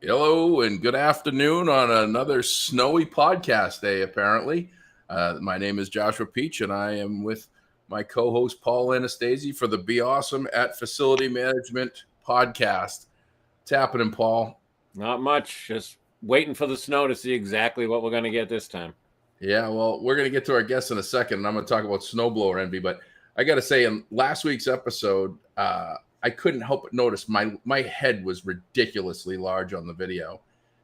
Hello and good afternoon on another snowy podcast day, apparently. My name is Joshua Peach, and I am with my co-host Paul Anastasi for the Be Awesome at Facility Management podcast. What's happening, Paul? Not much. Just waiting for the snow to see exactly what we're going to get this time. Yeah, well, we're going to get to our guests in a second, and I'm going to talk about snowblower envy. But I got to say, in last week's episode, I couldn't help but notice my head was ridiculously large on the video.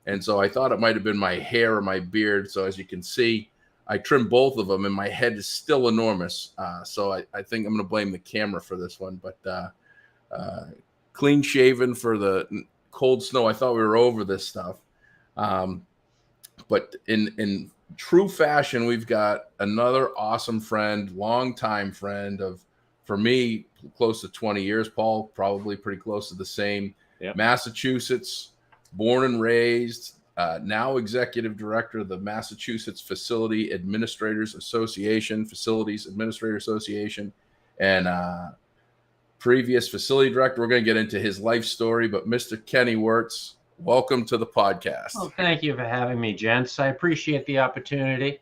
And so I thought it might have been my hair or my beard. So as you can see, I trimmed both of them and my head is still enormous. So I think I'm going to blame the camera for this one. But clean shaven for the cold snow. I thought we were over this stuff. But in true fashion, we've got another awesome friend, longtime friend for me, close to 20 years. Paul, probably pretty close to the same. Yep. Massachusetts, born and raised, now executive director of the Massachusetts Facilities Administrators Association, and previous facility director. We're going to get into his life story, but Mr. Kenny Wertz, welcome to the podcast. Well, thank you for having me, gents. I appreciate the opportunity.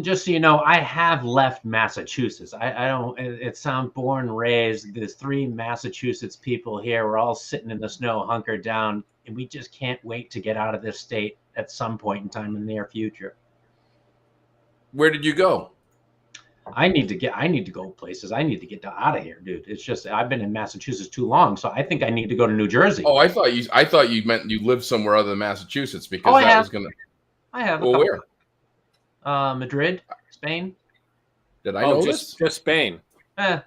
Just so you know, I have left Massachusetts. I don't, it sounds born and raised. There's 3 Massachusetts people here. We're all sitting in the snow, hunkered down, and we just can't wait to get out of this state at some point in time in the near future. Where did you go? I need to go places. I need to get out of here, dude. It's just, I've been in Massachusetts too long, so I think I need to go to New Jersey. Oh, I thought you meant you lived somewhere other than Massachusetts because was going to. I have. Well, where? Madrid, Spain. Did I know just Spain? Yeah.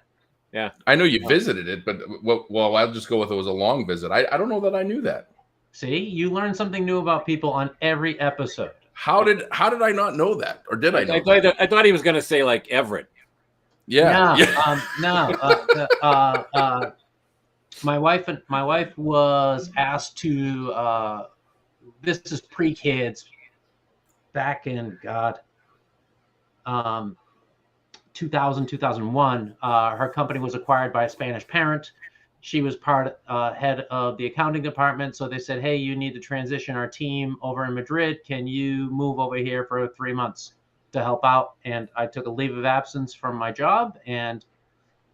I know you visited it, but well, I'll just go with it was a long visit. I don't know that I knew that. See, you learn something new about people on every episode. How did I not know that, or did I know? I thought he was going to say like Everett. Yeah. No. My wife was asked to. This is pre-kids. Back in 2000, 2001, her company was acquired by a Spanish parent. She was head of the accounting department. So they said, hey, you need to transition our team over in Madrid. Can you move over here for 3 months to help out? And I took a leave of absence from my job, and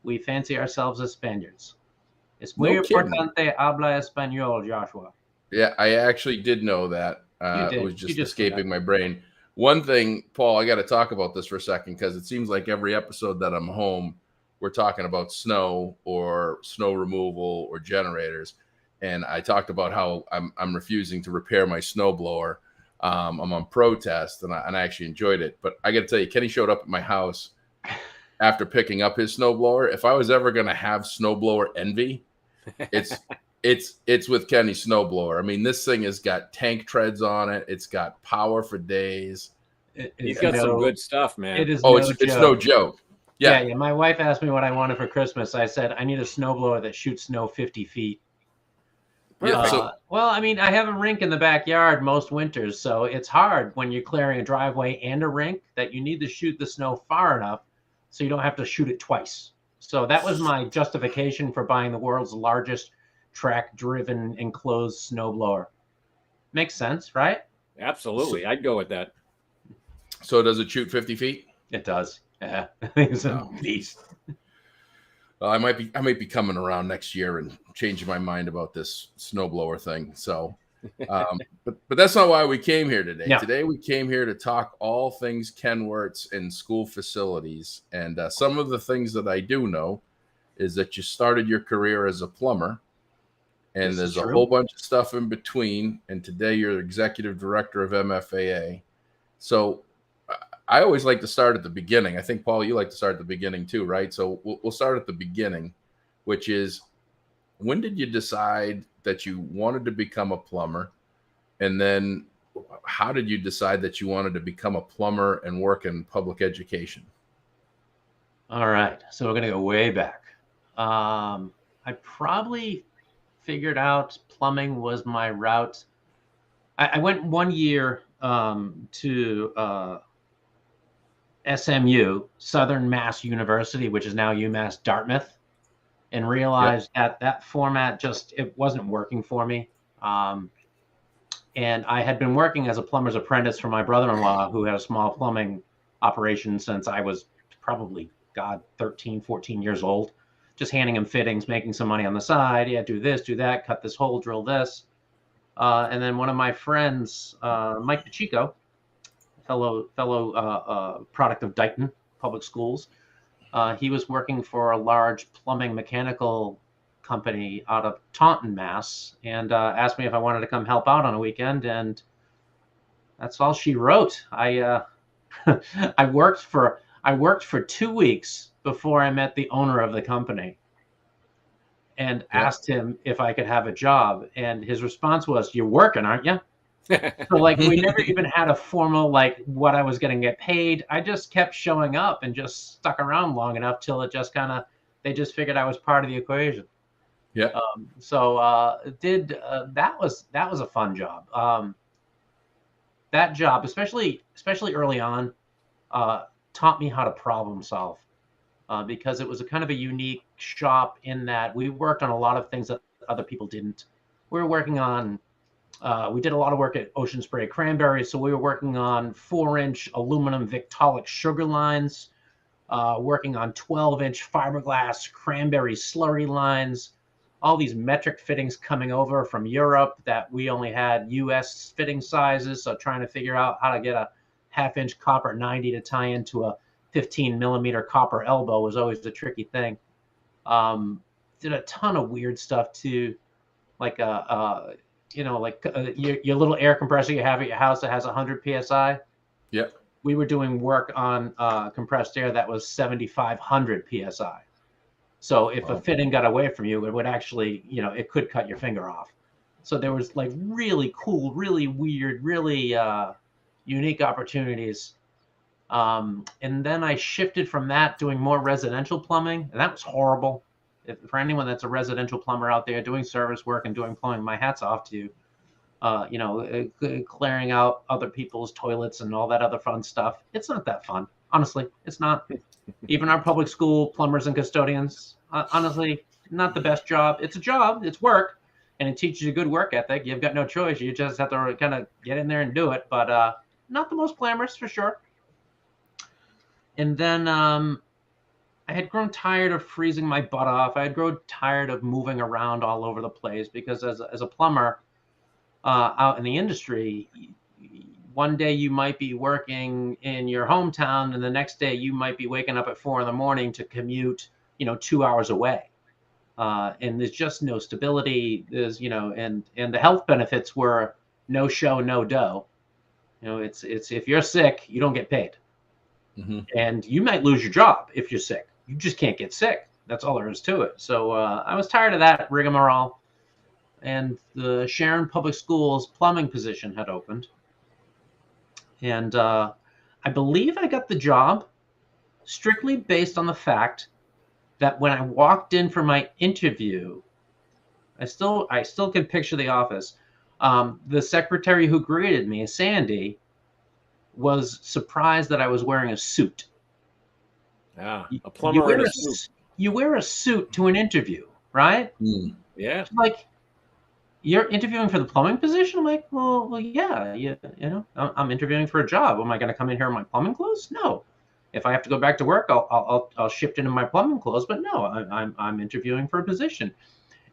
we fancy ourselves as Spaniards. Es muy importante habla español, Joshua. Yeah, I actually did know that. It was just escaping my brain. One thing, Paul, I got to talk about this for a second because it seems like every episode that I'm home, we're talking about snow or snow removal or generators. And I talked about how I'm refusing to repair my snowblower. I'm on protest, and I actually enjoyed it. But I got to tell you, Kenny showed up at my house after picking up his snowblower. If I was ever going to have snowblower envy, it's with Kenny's snowblower. I mean, this thing has got tank treads on it. It's got power for days. He's got some good stuff, man. It's no joke. Yeah. My wife asked me what I wanted for Christmas. I said, I need a snowblower that shoots snow 50 feet. Yeah, well, I mean, I have a rink in the backyard most winters, so it's hard when you're clearing a driveway and a rink that you need to shoot the snow far enough so you don't have to shoot it twice. So that was my justification for buying the world's largest track-driven enclosed snowblower. Makes sense, right? Absolutely. I'd go with that. So does it shoot 50 feet? It does. Yeah. It's a beast. Well, I might be coming around next year and changing my mind about this snowblower thing. So, but that's not why we came here today. No. Today we came here to talk all things Ken Wertz in school facilities. And some of the things that I do know is that you started your career as a plumber. And there's a whole bunch of stuff in between. And today you're executive director of MFAA. So I always like to start at the beginning. I think, Paul, you like to start at the beginning too, right? So we'll start at the beginning, which is, when did you decide that you wanted to become a plumber? And then how did you decide that you wanted to become a plumber and work in public education? All right. So we're going to go way back. I probably figured out plumbing was my route. I went 1 year to SMU, Southern Mass University, which is now UMass Dartmouth, and realized that format it wasn't working for me. And I had been working as a plumber's apprentice for my brother-in-law, who had a small plumbing operation since I was probably, 13, 14 years old, just handing him fittings, making some money on the side. Yeah, do this, do that, cut this hole, drill this. And then one of my friends, Mike Pacheco, fellow product of Dighton Public Schools, he was working for a large plumbing mechanical company out of Taunton, Mass, and asked me if I wanted to come help out on a weekend, and that's all she wrote. I I worked for 2 weeks before I met the owner of the company and asked him if I could have a job, and his response was, "You're working, aren't you?" So like we never even had a formal like what I was going to get paid. I just kept showing up and just stuck around long enough till it just they just figured I was part of the equation. Yeah. That was a fun job. That job, especially early on, taught me how to problem solve, because it was a kind of a unique shop in that we worked on a lot of things that other people didn't. We were working on, we did a lot of work at Ocean Spray Cranberry, so we were working on 4-inch aluminum Victaulic sugar lines, working on 12-inch fiberglass cranberry slurry lines, all these metric fittings coming over from Europe that we only had US fitting sizes. So trying to figure out how to get a 1/2-inch copper 90 to tie into a 15 millimeter copper elbow was always a tricky thing. Did a ton of weird stuff too, like your little air compressor you have at your house that has 100 PSI. Yep. We were doing work on compressed air that was 7,500 PSI. So if a fitting got away from you, it would actually, it could cut your finger off. So there was like really cool, really weird, really unique opportunities. And then I shifted from that doing more residential plumbing, and that was horrible. For anyone that's a residential plumber out there doing service work and doing plumbing, my hat's off to you. Clearing out other people's toilets and all that other fun stuff. It's not that fun. Honestly, it's not. Even our public school plumbers and custodians, honestly, not the best job. It's a job, it's work, and it teaches you good work ethic. You've got no choice. You just have to kind of get in there and do it, but not the most glamorous for sure. And then I had grown tired of freezing my butt off. I had grown tired of moving around all over the place because as a plumber out in the industry, one day you might be working in your hometown and the next day you might be waking up at 4 a.m. to commute, 2 hours away. And there's just no stability. There's, and the health benefits were no show, no dough. It's if you're sick, you don't get paid. Mm-hmm. And you might lose your job if you're sick. You just can't get sick. That's all there is to it. So I was tired of that rigmarole. And the Sharon Public Schools plumbing position had opened. And I believe I got the job strictly based on the fact that when I walked in for my interview, I still can picture the office. The secretary who greeted me, Sandy, was surprised that I was wearing a suit. Yeah, a plumber in a suit. You wear a suit to an interview, right? Mm. Yeah. Like, you're interviewing for the plumbing position? I'm like, well, yeah, I'm interviewing for a job. Am I going to come in here in my plumbing clothes? No. If I have to go back to work, I'll shift into my plumbing clothes. But no, I'm interviewing for a position.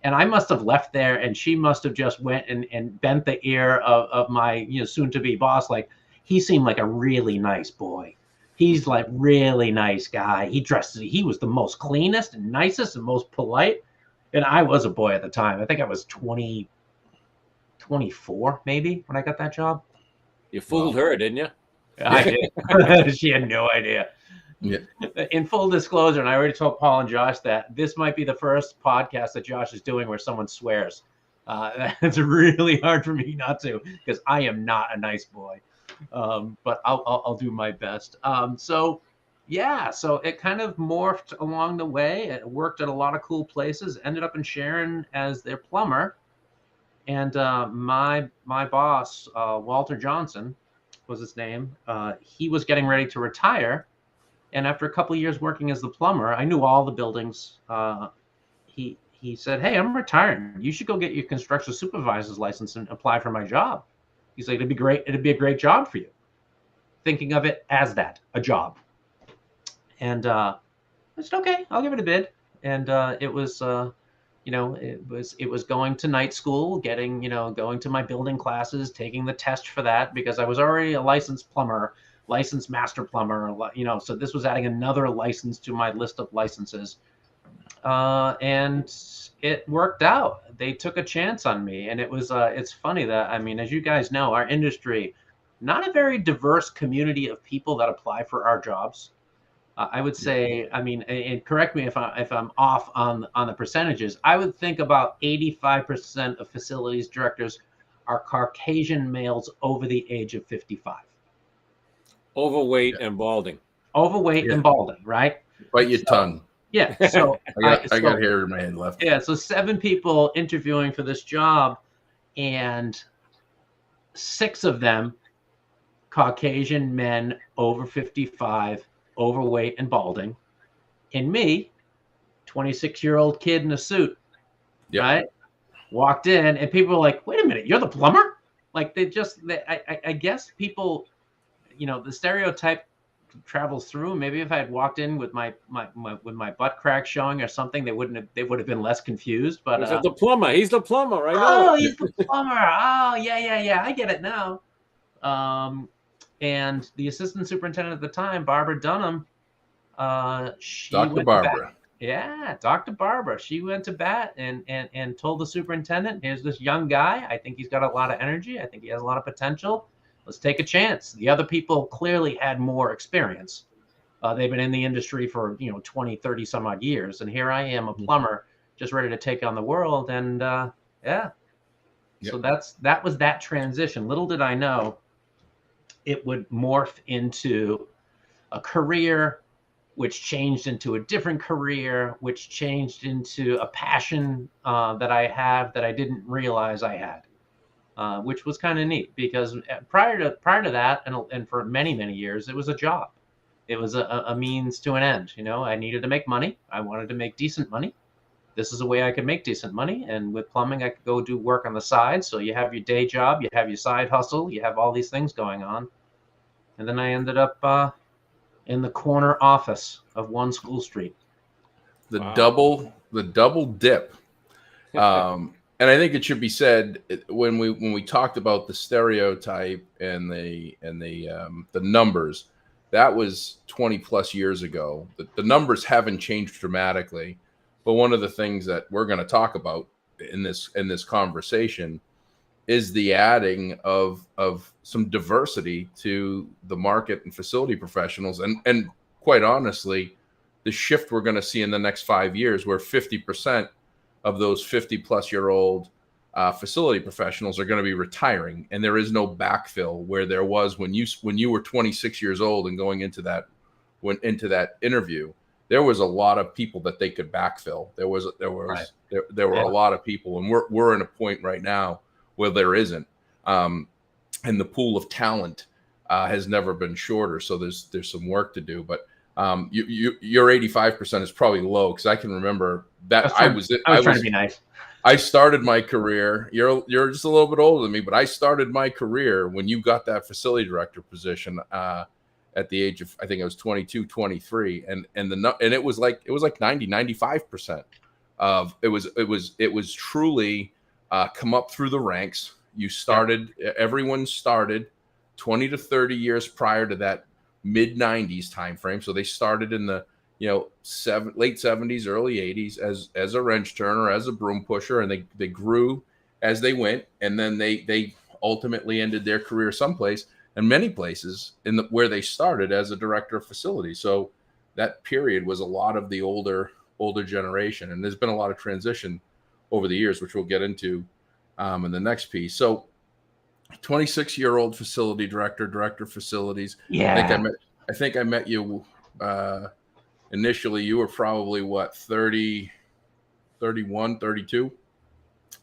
And I must have left there, and she must have just went and bent the ear of my soon-to-be boss. Like, he seemed like a really nice boy. He's like really nice guy. He was the most cleanest and nicest and most polite. And I was a boy at the time. I think I was 24 maybe when I got that job. You fooled her, didn't you? I did. She had no idea. Yeah. In full disclosure, and I already told Paul and Josh that this might be the first podcast that Josh is doing where someone swears. It's really hard for me not to, because I am not a nice boy. But I'll do my best. So it kind of morphed along the way. It worked at a lot of cool places. Ended up in Sharon as their plumber, and my boss, Walter Johnson, was his name. He was getting ready to retire, and after a couple of years working as the plumber, I knew all the buildings. He said, "Hey, I'm retiring. You should go get your construction supervisor's license and apply for my job." He's like, it'd be great. It'd be a great job for you. Thinking of it as that, a job. And I said, okay, I'll give it a bid. And it was, it was going to night school, going to my building classes, taking the test for that, because I was already a licensed plumber, licensed master plumber, so this was adding another license to my list of licenses. And it worked out. They took a chance on me. And it was, it's funny that, I mean, as you guys know, our industry, not a very diverse community of people that apply for our jobs. I would say, I mean, and correct me if I'm off on the percentages. I would think about 85% of facilities directors are Caucasian males over the age of 55. Overweight and balding. Overweight and balding, right? Bite your tongue. Yeah. So I got hair in my hand left. Yeah. So 7 people interviewing for this job, and 6 of them Caucasian men over 55, overweight and balding, and me, 26-year-old kid in a suit, right? Walked in, and people were like, "Wait a minute, you're the plumber?" Like I guess people, the stereotype travels through. Maybe if I had walked in with my butt crack showing or something, they would have been less confused. But he's the plumber. He's the plumber, right? Oh, he's the plumber. Oh, yeah. I get it now. And the assistant superintendent at the time, Barbara Dunham, Dr. Barbara. Dr. Barbara. She went to bat and told the superintendent, here's this young guy. I think he's got a lot of energy. I think he has a lot of potential. Let's take a chance. The other people clearly had more experience. They've been in the industry for 20, 30 some odd years. And here I am, a plumber, just ready to take on the world. And so that was that transition. Little did I know it would morph into a career, which changed into a different career, which changed into a passion that I have that I didn't realize I had, which was kind of neat, because prior to that, and for many, many years, it was a job. It was a means to an end. I needed to make money. I wanted to make decent money. This is a way I could make decent money. And with plumbing, I could go do work on the side. So you have your day job, you have your side hustle, you have all these things going on. And then I ended up in the corner office of One School Street. The double dip. And I think it should be said, when we talked about the stereotype and the numbers, that was 20 plus years ago. The numbers haven't changed dramatically. But one of the things that we're going to talk about in this conversation is the adding of some diversity to the market and facility professionals. And quite honestly, the shift we're going to see in the next 5 years, where 50% of those 50-plus-year-old facility professionals are going to be retiring, and there is no backfill where there was when you were 26 years old and going into that interview. There was a lot of people that they could backfill. There were a lot of people, and we're in a point right now where there isn't, and the pool of talent has never been shorter. So there's some work to do, but your 85% is probably low, because I can remember that I was trying to be nice. I started my career. You're just a little bit older than me, but I started my career when you got that facility director position at the age of, I think I was 22, 23, and it was like 95% of it was truly come up through the ranks. Everyone started 20 to 30 years prior to that mid 90s time frame. So they started in the late 70s, early 80s as a wrench turner, as a broom pusher, and they grew as they went, and then they ultimately ended their career someplace, and many places where they started as a director of facility. So that period was a lot of the older generation, and there's been a lot of transition over the years, which we'll get into in the next piece. So 26-year-old facility director of facilities. Yeah. I think I met you initially. You were probably 30, 31, 32,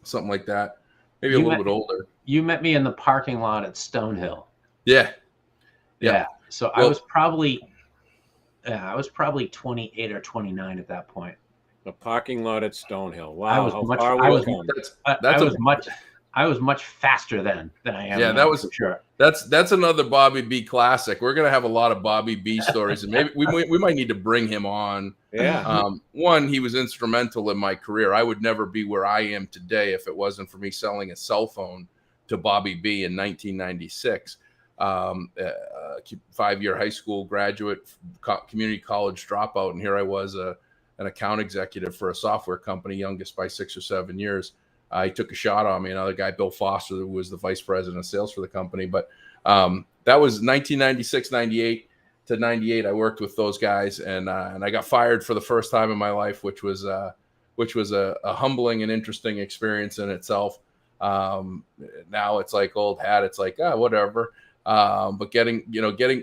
something like that. Maybe a little bit older. You met me in the parking lot at Stonehill. Yeah. So I was probably 28 or 29 at that point. The parking lot at Stonehill. Wow. I was much faster then than I am Yeah, now, that was for sure. That's another Bobby B classic. We're gonna have a lot of Bobby B stories, and maybe we might need to bring him on. Yeah. One, he was instrumental in my career. I would never be where I am today if it wasn't for me selling a cell phone to Bobby B in 1996. 5-year high school graduate, community college dropout, and here I was, an account executive for a software company, youngest by 6 or 7 years. He took a shot on me. Another guy, Bill Foster, who was the vice president of sales for the company. But that was 1996, 98 to 98. I worked with those guys, and I got fired for the first time in my life, which was a humbling and interesting experience in itself. Now it's like old hat. It's like, whatever. But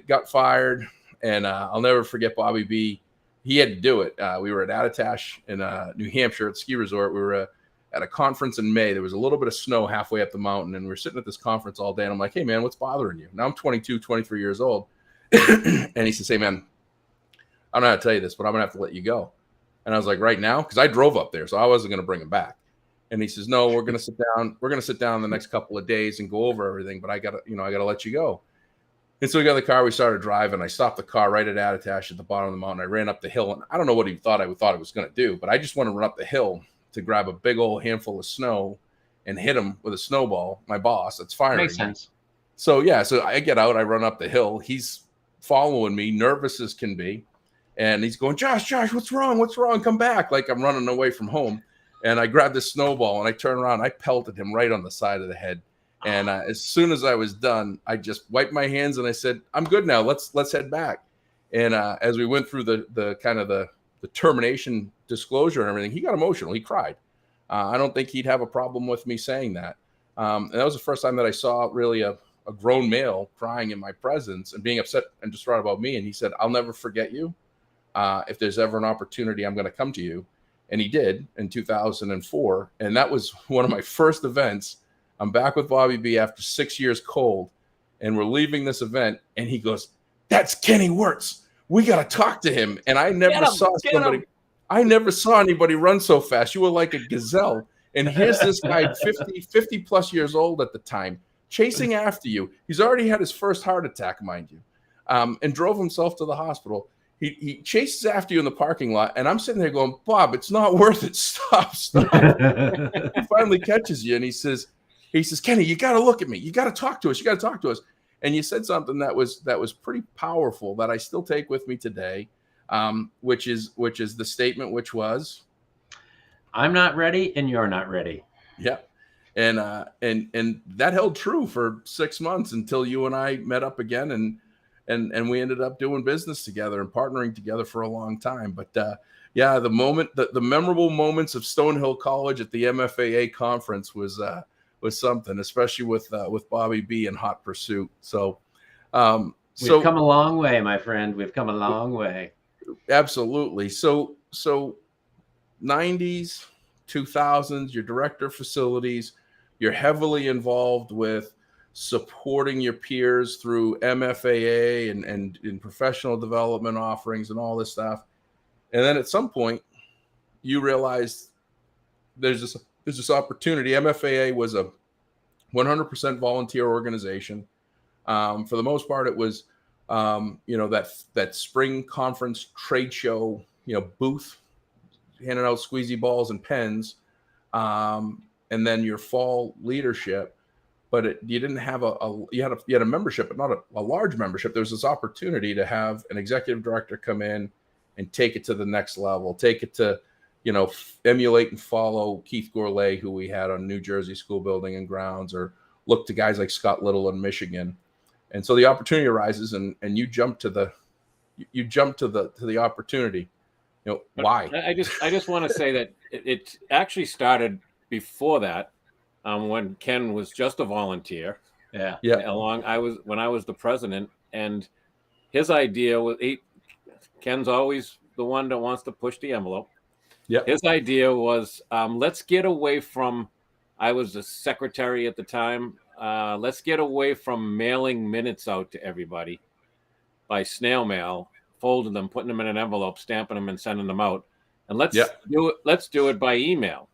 got fired, and I'll never forget Bobby B. He had to do it. We were at Attitash in New Hampshire at ski resort. We were at a conference in May. There was a little bit of snow halfway up the mountain, and we were sitting at this conference all day. And I'm like, hey, man, what's bothering you? Now I'm 22, 23 years old. And he says, hey, man, I don't know how to tell you this, but I'm going to have to let you go. And I was like, right now? Because I drove up there, so I wasn't going to bring him back. And he says, no, we're going to sit down. We're going to sit down the next couple of days and go over everything, but I got to let you go. And so we got in the car, we started driving. I stopped the car right at Attitash at the bottom of the mountain. I ran up the hill, and I don't know what he thought I was going to do, but I just wanted to run up the hill to grab a big old handful of snow and hit him with a snowball, my boss that's firing. Makes sense. So I get out, I run up the hill. He's following me, nervous as can be. And he's going, Josh, what's wrong? What's wrong? Come back. Like I'm running away from home. And I grabbed this snowball and I turned around. I pelted him right on the side of the head. And as soon as I was done, I just wiped my hands and I said, I'm good now. Let's head back. And as we went through the kind of the termination disclosure and everything, he got emotional. He cried. I don't think he'd have a problem with me saying that. And that was the first time that I saw really a grown male crying in my presence and being upset and distraught about me. And he said, I'll never forget you. If there's ever an opportunity, I'm going to come to you. And he did in 2004. And that was one of my first events. I'm back with Bobby B after 6 years cold. And we're leaving this event. And he goes, that's Kenny Wertz. We got to talk to him. And I never saw anybody run so fast. You were like a gazelle. And here's this guy, 50 plus years old at the time, chasing after you. He's already had his first heart attack, mind you, and drove himself to the hospital. He chases after you in the parking lot, and I'm sitting there going, Bob, it's not worth it. Stop. He finally catches you, and he says, Kenny, you got to look at me. You got to talk to us. And you said something that was pretty powerful that I still take with me today, which is the statement, which was, I'm not ready, and you're not ready. Yeah. And that held true for 6 months until you and I met up again, and we ended up doing business together and partnering together for a long time. But the memorable moments of Stonehill College at the MFAA conference was something, especially with Bobby B in hot pursuit. So we've come a long way, my friend. We've come a long way. Absolutely. So 90s, 2000s, you're director of facilities. You're heavily involved with supporting your peers through MFAA and in professional development offerings and all this stuff. And then at some point, you realize there's this opportunity. MFAA was a 100% volunteer organization. For the most part, it was that spring conference trade show, booth, handing out squeezy balls and pens, and then your fall leadership. But you didn't have you had a membership, but not a large membership. There was this opportunity to have an executive director come in and take it to the next level, take it to, emulate and follow Keith Gourlay, who we had on New Jersey School Building and Grounds, or look to guys like Scott Little in Michigan. And so the opportunity arises, and you jump to the opportunity. Why? I just want to say that it actually started before that, when Ken was just a volunteer. Yeah. When I was the president, and his idea was Ken's always the one that wants to push the envelope. Yeah. His idea was, let's get away from, I was the secretary at the time. Let's get away from mailing minutes out to everybody by snail mail, folding them, putting them in an envelope, stamping them, and sending them out. And let's do it by email.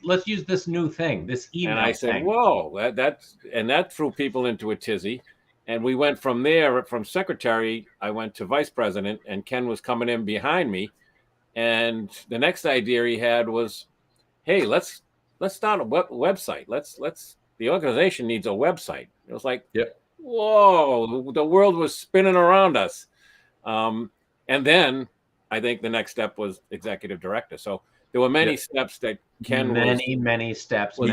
let's use this new thing, this email. And I said, thing. whoa, that threw people into a tizzy. And we went from there, from secretary, I went to vice president, and Ken was coming in behind me. And the next idea he had was, hey, let's start a website. The organization needs a website. It was like, yep. Whoa, the world was spinning around us. And then I think the next step was executive director. So there were many steps that Ken many steps. Well,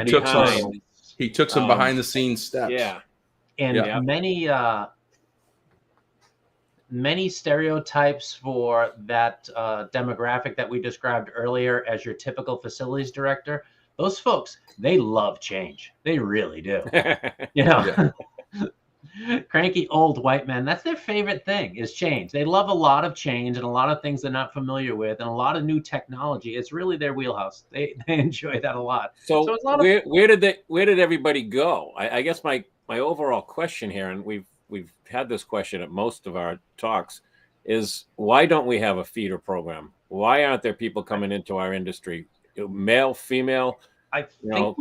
he took some behind the scenes steps. Yeah. And many stereotypes for that demographic that we described earlier as your typical facilities director. Those folks, they love change. They really do. Cranky old white men, that's their favorite thing, is change. They love a lot of change and a lot of things they're not familiar with and a lot of new technology. It's really their wheelhouse. They enjoy that a lot. So it's a lot where did everybody go? I guess my overall question here, and we've had this question at most of our talks, is why don't we have a feeder program? Why aren't there people coming into our industry, male, female,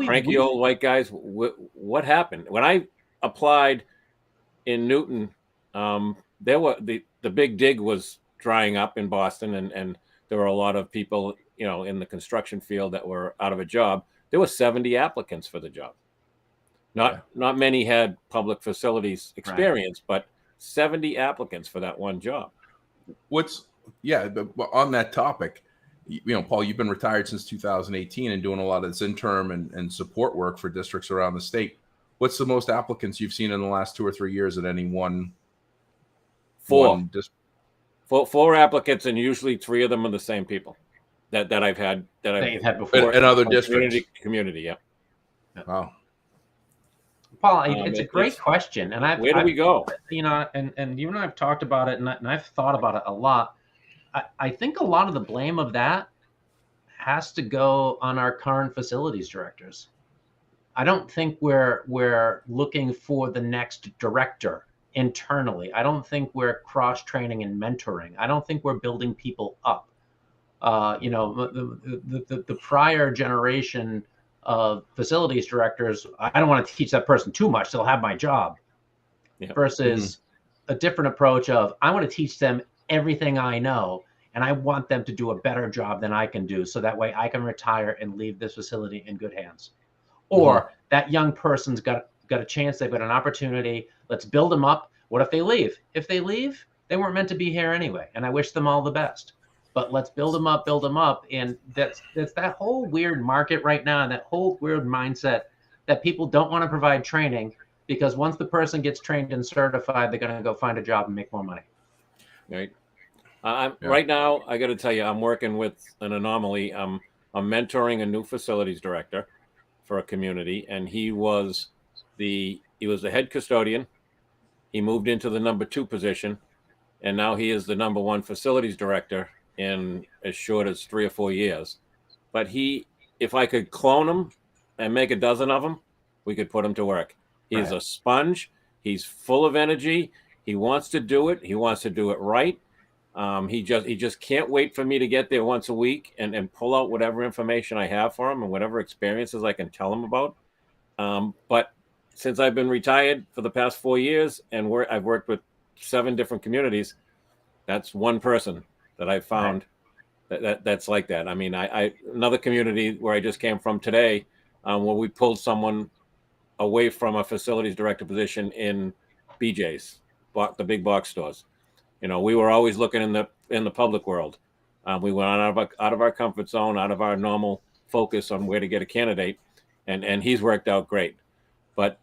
cranky old white guys? What happened? When I applied in Newton, there were the big dig was drying up in Boston, and there were a lot of people, in the construction field that were out of a job. There were 70 applicants for the job. Not many had public facilities experience, but 70 applicants for that one job. But on that topic, Paul, you've been retired since 2018 and doing a lot of this interim and support work for districts around the state. What's the most applicants you've seen in the last 2 or 3 years at any one? Four applicants, and usually 3 of them are the same people that I've had before in other districts. Community, yeah. Wow. Paul, it's a great question, and where do we go? And you and I have talked about it, and I've thought about it a lot. I think a lot of the blame of that has to go on our current facilities directors. I don't think we're looking for the next director internally. I don't think we're cross-training and mentoring. I don't think we're building people up. The prior generation of facilities directors, I don't want to teach that person too much. They'll have my job. Yeah. Versus a different approach of, I want to teach them everything I know, and I want them to do a better job than I can do, so that way I can retire and leave this facility in good hands. Or that young person's got a chance, they've got an opportunity, let's build them up. What if they leave? If they leave, they weren't meant to be here anyway, and I wish them all the best. But let's build them up, and that's that whole weird market right now, and that whole weird mindset that people don't want to provide training, because once the person gets trained and certified, they're going to go find a job and make more money. Right. Right now, I got to tell you, I'm working with an anomaly. I'm mentoring a new facilities director for a community, and he was the head custodian. He moved into the number 2 position, and now he is the number 1 facilities director in as short as 3 or 4 years. But if I could clone him and make a dozen of them, we could put him to work. He's a sponge. He's full of energy. He wants to do it. He wants to do it right. He just can't wait for me to get there once a week and pull out whatever information I have for him and whatever experiences I can tell him about. But since I've been retired for the past 4 years and I've worked with 7 different communities, that's one person that I've found that's like that. I mean, I another community where I just came from today, where we pulled someone away from a facilities director position in BJ's, the big box stores. We were always looking in the public world. We went out of our comfort zone, out of our normal focus on where to get a candidate, and he's worked out great. But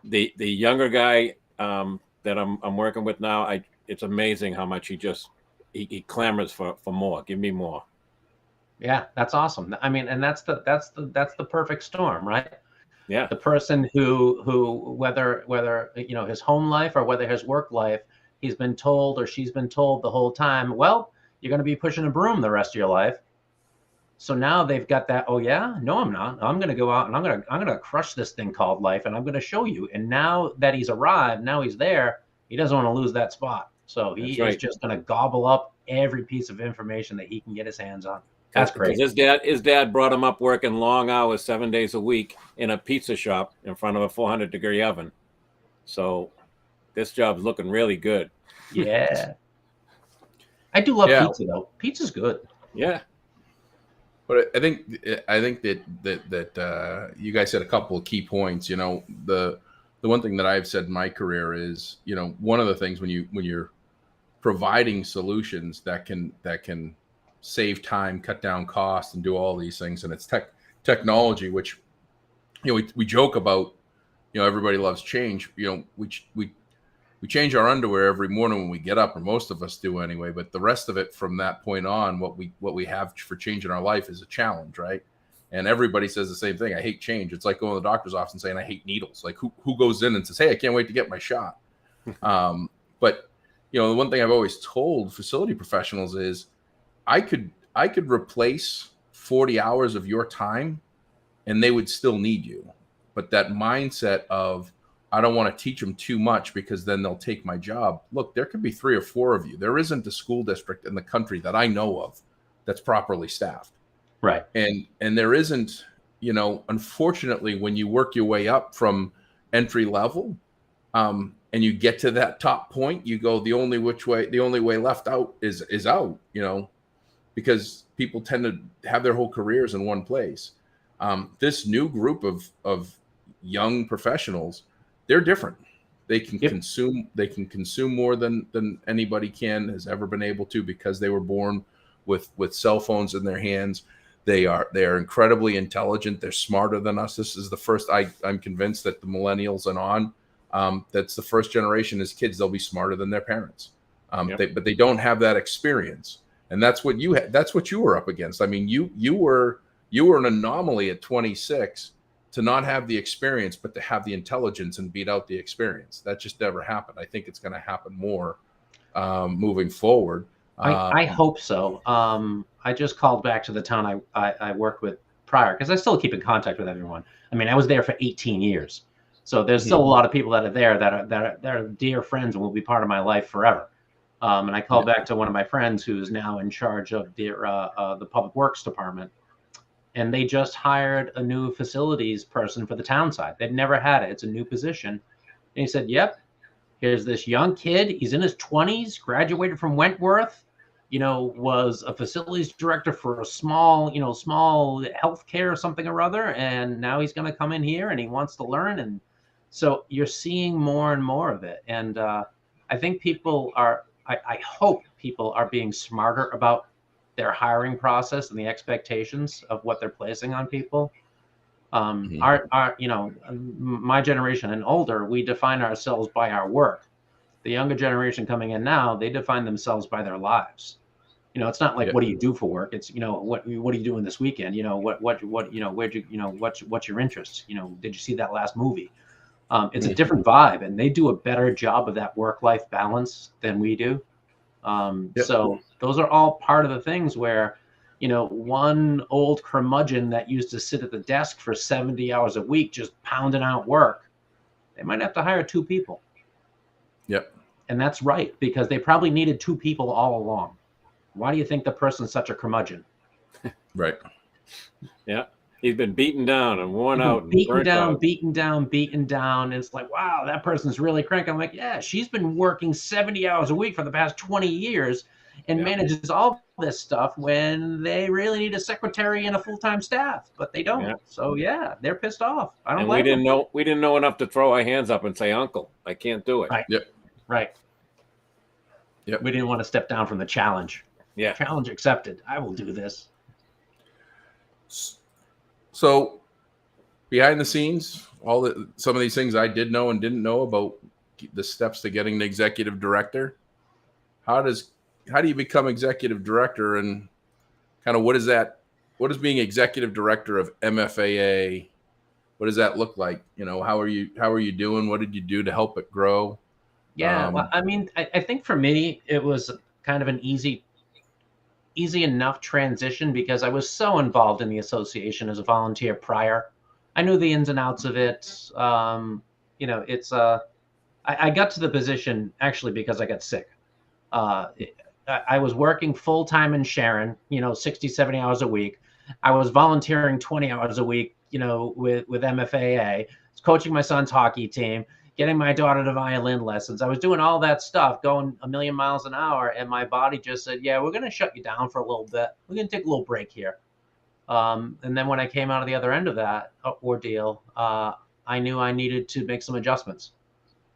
the younger guy that I'm working with now, it's amazing how much he clamors for more. Give me more. Yeah, that's awesome. I mean, and that's the perfect storm, right? Yeah. The person who whether his home life or whether his work life, he's been told or she's been told the whole time, well, you're going to be pushing a broom the rest of your life. So now they've got that, oh yeah, no, I'm not. I'm going to go out and I'm going to crush this thing called life, and I'm going to show you. And now that he's arrived, now he's there, he doesn't want to lose that spot. So he is just going to gobble up every piece of information that he can get his hands on. That's great. Because his dad brought him up working long hours, 7 days a week in a pizza shop in front of a 400-degree oven. So this job's looking really good. Yeah. I do love pizza though. Pizza's good. Yeah. But I think that you guys said a couple of key points. You know, the one thing that I've said in my career is, you know, one of the things when you're providing solutions that can save time, cut down costs, and do all these things, and it's technology, which, you know, we joke about. You know, everybody loves change. You know, we change our underwear every morning when we get up, or most of us do anyway. But the rest of it from that point on, what we have for change in our life is a challenge, right? And everybody says the same thing. I hate change. It's like going to the doctor's office and saying I hate needles. Like who goes in and says, hey, I can't wait to get my shot. But you know, the one thing I've always told facility professionals is I could replace 40 hours of your time and they would still need you. But that mindset of, I don't want to teach them too much because then they'll take my job. Look, there could be 3 or 4 of you. There isn't a school district in the country that I know of that's properly staffed. Right. And there isn't, you know, unfortunately, when you work your way up from entry level, and you get to that top point, you go, the only way left out is out, you know, because people tend to have their whole careers in one place. This new group of young professionals, they're different. They can consume more than anybody has ever been able to, because they were born with cell phones in their hands. They are incredibly intelligent. They're smarter than us. This is the first, I'm convinced that the millennials and on, that's the first generation as kids, they'll be smarter than their parents. But they don't have that experience. And that's what you were up against. I mean, you were an anomaly at 26 to not have the experience, but to have the intelligence and beat out the experience. That just never happened. I think it's going to happen more moving forward. I hope so. I just called back to the town I worked with prior, because I still keep in contact with everyone. I mean, I was there for 18 years. So there's still a lot of people that are there that are dear friends and will be part of my life forever. And I called back to one of my friends who's now in charge of the Public Works Department. And they just hired a new facilities person for the town side. They've never had it. It's a new position. And he said, yep, here's this young kid. He's in his 20s, graduated from Wentworth, you know, was a facilities director for a small healthcare or something or other. And now he's going to come in here and he wants to learn. And so you're seeing more and more of it. And I think I hope people are being smarter about their hiring process and the expectations of what they're placing on people. Our you know, my generation and older, we define ourselves by our work. The younger generation coming in now, they define themselves by their lives. You know, it's not like, what do you do for work? It's, you know, what are you doing this weekend? You know, what you know, where'd you, you know, what's your interest? You know, did you see that last movie? It's a different vibe, and they do a better job of that work-life balance than we do. So those are all part of the things where, you know, one old curmudgeon that used to sit at the desk for 70 hours a week just pounding out work, they might have to hire 2 people. Yep. And that's right, because they probably needed 2 people all along. Why do you think the person's such a curmudgeon? Right. Yeah. He's been beaten down and worn out. Beaten down. It's like, wow, that person's really cranky. I'm like, yeah, she's been working 70 hours a week for the past 20 years and manages all this stuff when they really need a secretary and a full-time staff, but they don't. Yeah. So yeah, they're pissed off. I don't blame them. We didn't know enough to throw our hands up and say, uncle, I can't do it. Right. Yep. Right. Yep. We didn't want to step down from the challenge. Yeah. Challenge accepted. I will do this. So behind the scenes, some of these things I did know and didn't know about the steps to getting the executive director. How do you become executive director, and kind of what is being executive director of MFAA? What does that look like? You know, how are you doing? What did you do to help it grow? Yeah. Well, I mean, I think for me, it was kind of an easy enough transition because I was so involved in the association as a volunteer prior. I knew the ins and outs of it. You know, I got to the position actually because I got sick. I was working full time in Sharon, 60, 70 hours a week. I was volunteering 20 hours a week, with MFAA, coaching my son's hockey team, getting my daughter to violin lessons. I was doing all that stuff, going a million miles an hour. And my body just said, yeah, we're going to shut you down for a little bit. We're going to take a little break here. And then when I came out of the other end of that ordeal, I knew I needed to make some adjustments.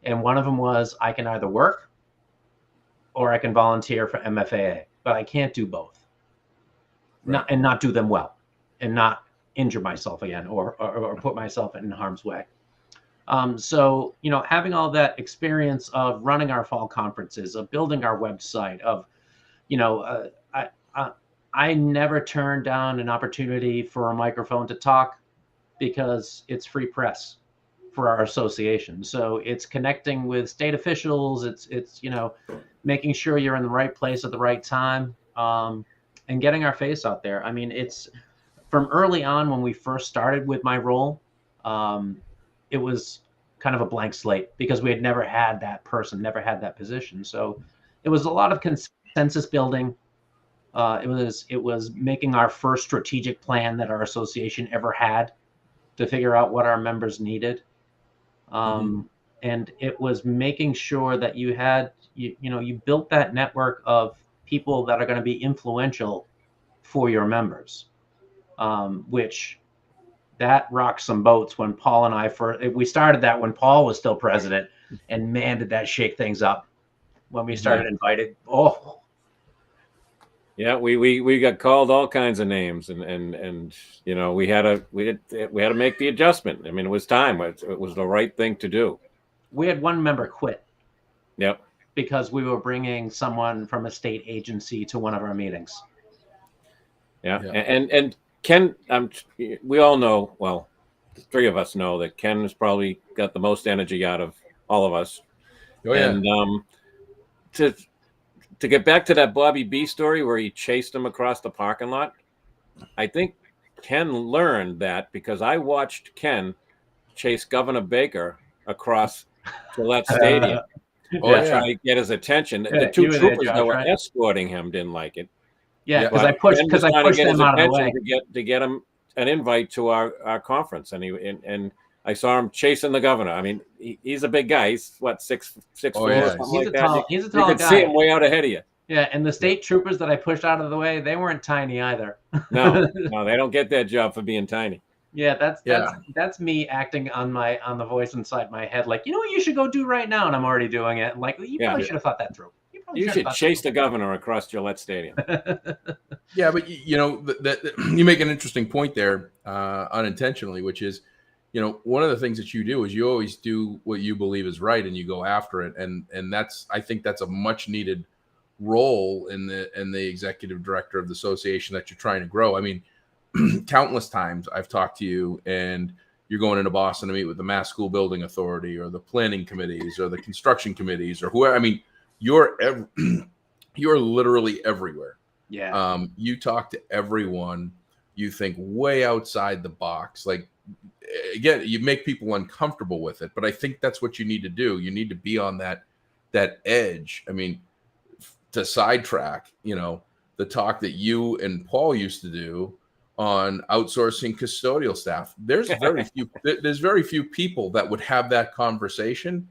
And one of them was I can either work or I can volunteer for MFAA, but I can't do both. Right. Not do them well and not injure myself again or put myself in harm's way. So, having all that experience of running our fall conferences, of building our website, of, I never turned down an opportunity for a microphone to talk because it's free press for our association. So it's connecting with state officials. It's making sure you're in the right place at the right time, and getting our face out there. I mean, it's from early on when we first started with my role, it was kind of a blank slate because we had never had that person, never had that position. So it was a lot of consensus building. It was making our first strategic plan that our association ever had to figure out what our members needed. And it was making sure that you had, you built that network of people that are going to be influential for your members, which that rocked some boats when Paul and I we started that when Paul was still president, and man, did that shake things up when we started invited. Oh, yeah, we got called all kinds of names, and we had to make the adjustment. I mean, it was time. It was the right thing to do. We had one member quit. Yep. Because we were bringing someone from a state agency to one of our meetings. Yeah. And Ken, we all know, well, the three of us know that Ken has probably got the most energy out of all of us. Oh, yeah. And to get back to that Bobby B story where he chased him across the parking lot, I think Ken learned that because I watched Ken chase Governor Baker across Gillette Stadium. Try to get his attention. The two troopers that were escorting him didn't like it. Yeah, because I pushed them out of the way to get him an invite to our conference, and I saw him chasing the governor. I mean, he's a big guy. He's what 6'4", something like that. He's a tall guy. You can see him way out ahead of you. Yeah, and the state troopers that I pushed out of the way, they weren't tiny either. No, they don't get that job for being tiny. Yeah, that's me acting on the voice inside my head, like, what you should go do right now, and I'm already doing it. I'm like, you probably should have thought that through. You should chase the governor across Gillette Stadium. Yeah, but you make an interesting point there, unintentionally, which is, one of the things that you do is you always do what you believe is right, and you go after it, and I think that's a much needed role in the executive director of the association that you're trying to grow. I mean, countless times I've talked to you, and you're going into Boston to meet with the Mass School Building Authority or the planning committees or the construction committees or whoever. I mean, you're literally everywhere. Yeah. You talk to everyone. You think way outside the box. Like, again, you make people uncomfortable with it, but I think that's what you need to do. You need to be on that edge. I mean, to sidetrack, the talk that you and Paul used to do on outsourcing custodial staff. There's very few people that would have that conversation,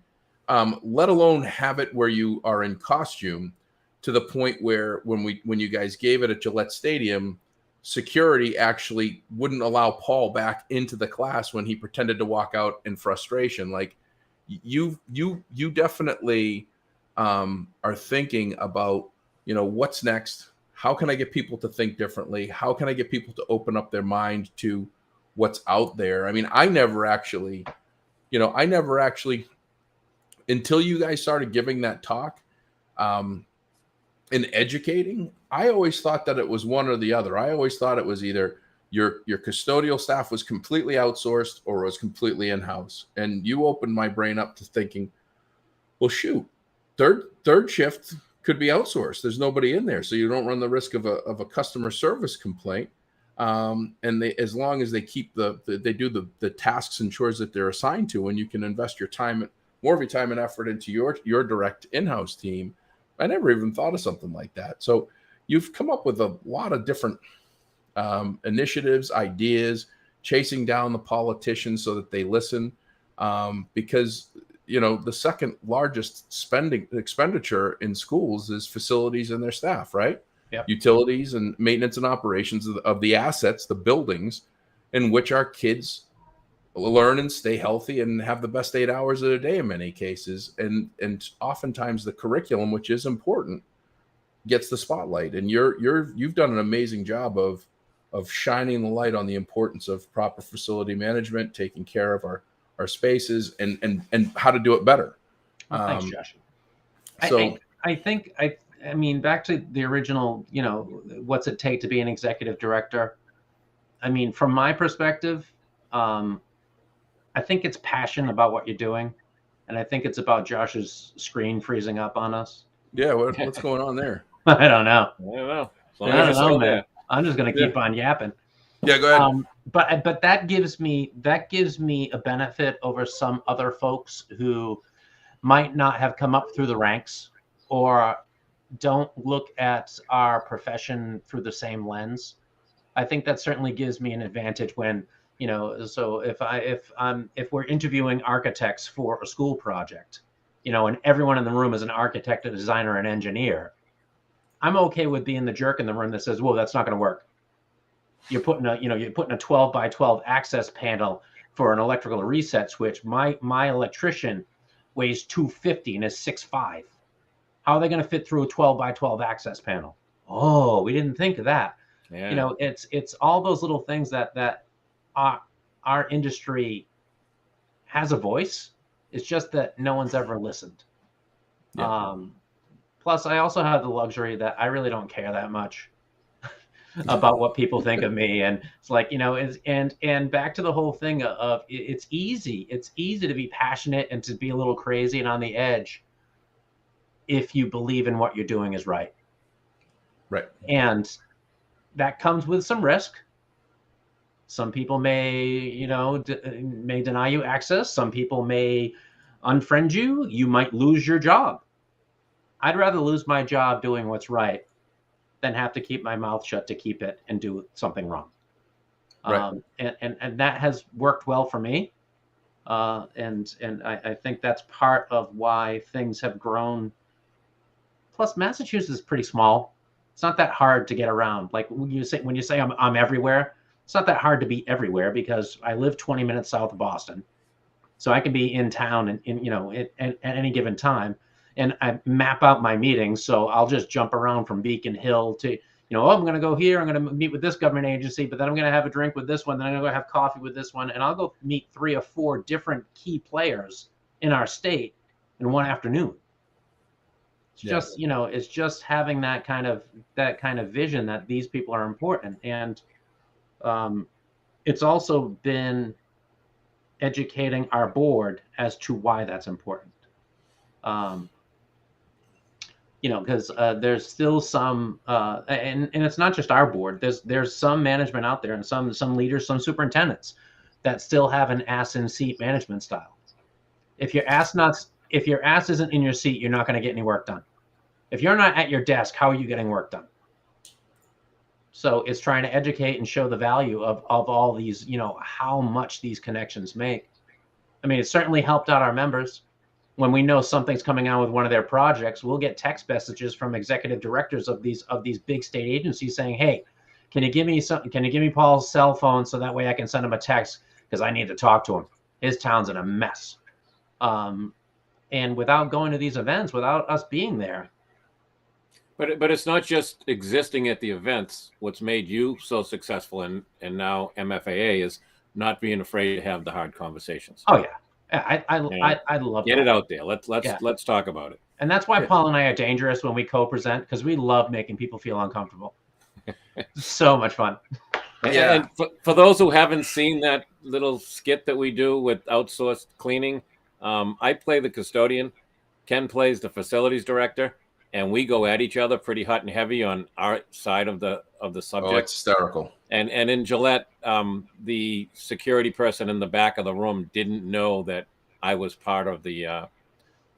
let alone have it where you are in costume, to the point where when you guys gave it at Gillette Stadium, security actually wouldn't allow Paul back into the class when he pretended to walk out in frustration. Like, you definitely are thinking about, what's next. How can I get people to think differently? How can I get people to open up their mind to what's out there? I mean, I never actually, until you guys started giving that talk and educating, I always thought that it was one or the other. I always thought it was either your custodial staff was completely outsourced or it was completely in-house. And you opened my brain up to thinking, well, shoot, third shift could be outsourced. There's nobody in there, so you don't run the risk of a customer service complaint. And as long as they keep they do the tasks and chores that they're assigned to, and you can invest more of your time and effort into your direct in-house team, I never even thought of something like that. So you've come up with a lot of different initiatives, ideas, chasing down the politicians so that they listen, because the second largest expenditure in schools is facilities and their staff, right? Yep. Utilities and maintenance and operations of the assets, the buildings in which our kids learn and stay healthy and have the best 8 hours of their day in many cases. And oftentimes the curriculum, which is important, gets the spotlight. And you've done an amazing job of shining the light on the importance of proper facility management, taking care of our spaces and how to do it better. Well, thanks, Josh. So I mean, back to the original, what's it take to be an executive director? I mean, from my perspective, I think it's passion about what you're doing. And I think it's about Josh's screen freezing up on us. Yeah. What's going on there? I don't know. I don't know. I don't know, man. I'm just going to keep on yapping. Yeah, go ahead. But that gives me a benefit over some other folks who might not have come up through the ranks or don't look at our profession through the same lens. I think that certainly gives me an advantage when, so if we're interviewing architects for a school project, and everyone in the room is an architect, a designer, an engineer, I'm okay with being the jerk in the room that says, whoa, that's not going to work. You're putting a 12 by 12 access panel for an electrical reset switch. My electrician weighs 250 and is 6'5". How are they going to fit through a 12 by 12 access panel? Oh, we didn't think of that. Yeah. It's all those little things that our industry has a voice. It's just that no one's ever listened. Yeah. Plus, I also have the luxury that I really don't care that much about what people think of me. And it's like, and back to the whole thing of it's easy. It's easy to be passionate and to be a little crazy and on the edge if you believe in what you're doing is right. Right. And that comes with some risk. Some people may, may deny you access. Some people may unfriend you. You might lose your job. I'd rather lose my job doing what's right than have to keep my mouth shut to keep it and do something wrong. Right. And that has worked well for me. And I think that's part of why things have grown. Plus, Massachusetts is pretty small. It's not that hard to get around. Like when you say I'm everywhere, it's not that hard to be everywhere because I live 20 minutes south of Boston. So I can be in town at any given time. And I map out my meetings. So I'll just jump around from Beacon Hill to, I'm going to go here. I'm going to meet with this government agency, but then I'm going to have a drink with this one. Then I'm going to go have coffee with this one. And I'll go meet 3 or 4 different key players in our state in one afternoon. It's just, it's just having that kind of vision that these people are important. And it's also been educating our board as to why that's important. Because there's still some, and it's not just our board. There's some management out there and some leaders, some superintendents that still have an ass in seat management style. If your ass isn't in your seat, you're not going to get any work done. If you're not at your desk, how are you getting work done? So it's trying to educate and show the value of all these, how much these connections make. I mean, it certainly helped out our members. When we know something's coming out with one of their projects, we'll get text messages from executive directors of these big state agencies saying, "Hey, can you give me something? Can you give me Paul's cell phone so that way I can send him a text because I need to talk to him. His town's in a mess." And without going to these events, without us being there. But it's not just existing at the events. What's made you so successful and now MFAA is not being afraid to have the hard conversations. Oh yeah. I love get it out there. Let's talk about it. And that's why Paul and I are dangerous when we co-present, because we love making people feel uncomfortable. So much fun. And for those who haven't seen that little skit that we do with outsourced cleaning, I play the custodian. Ken plays the facilities director, and we go at each other pretty hot and heavy on our side of the subject. Oh, it's hysterical. And in Gillette, the security person in the back of the room didn't know that I was part of the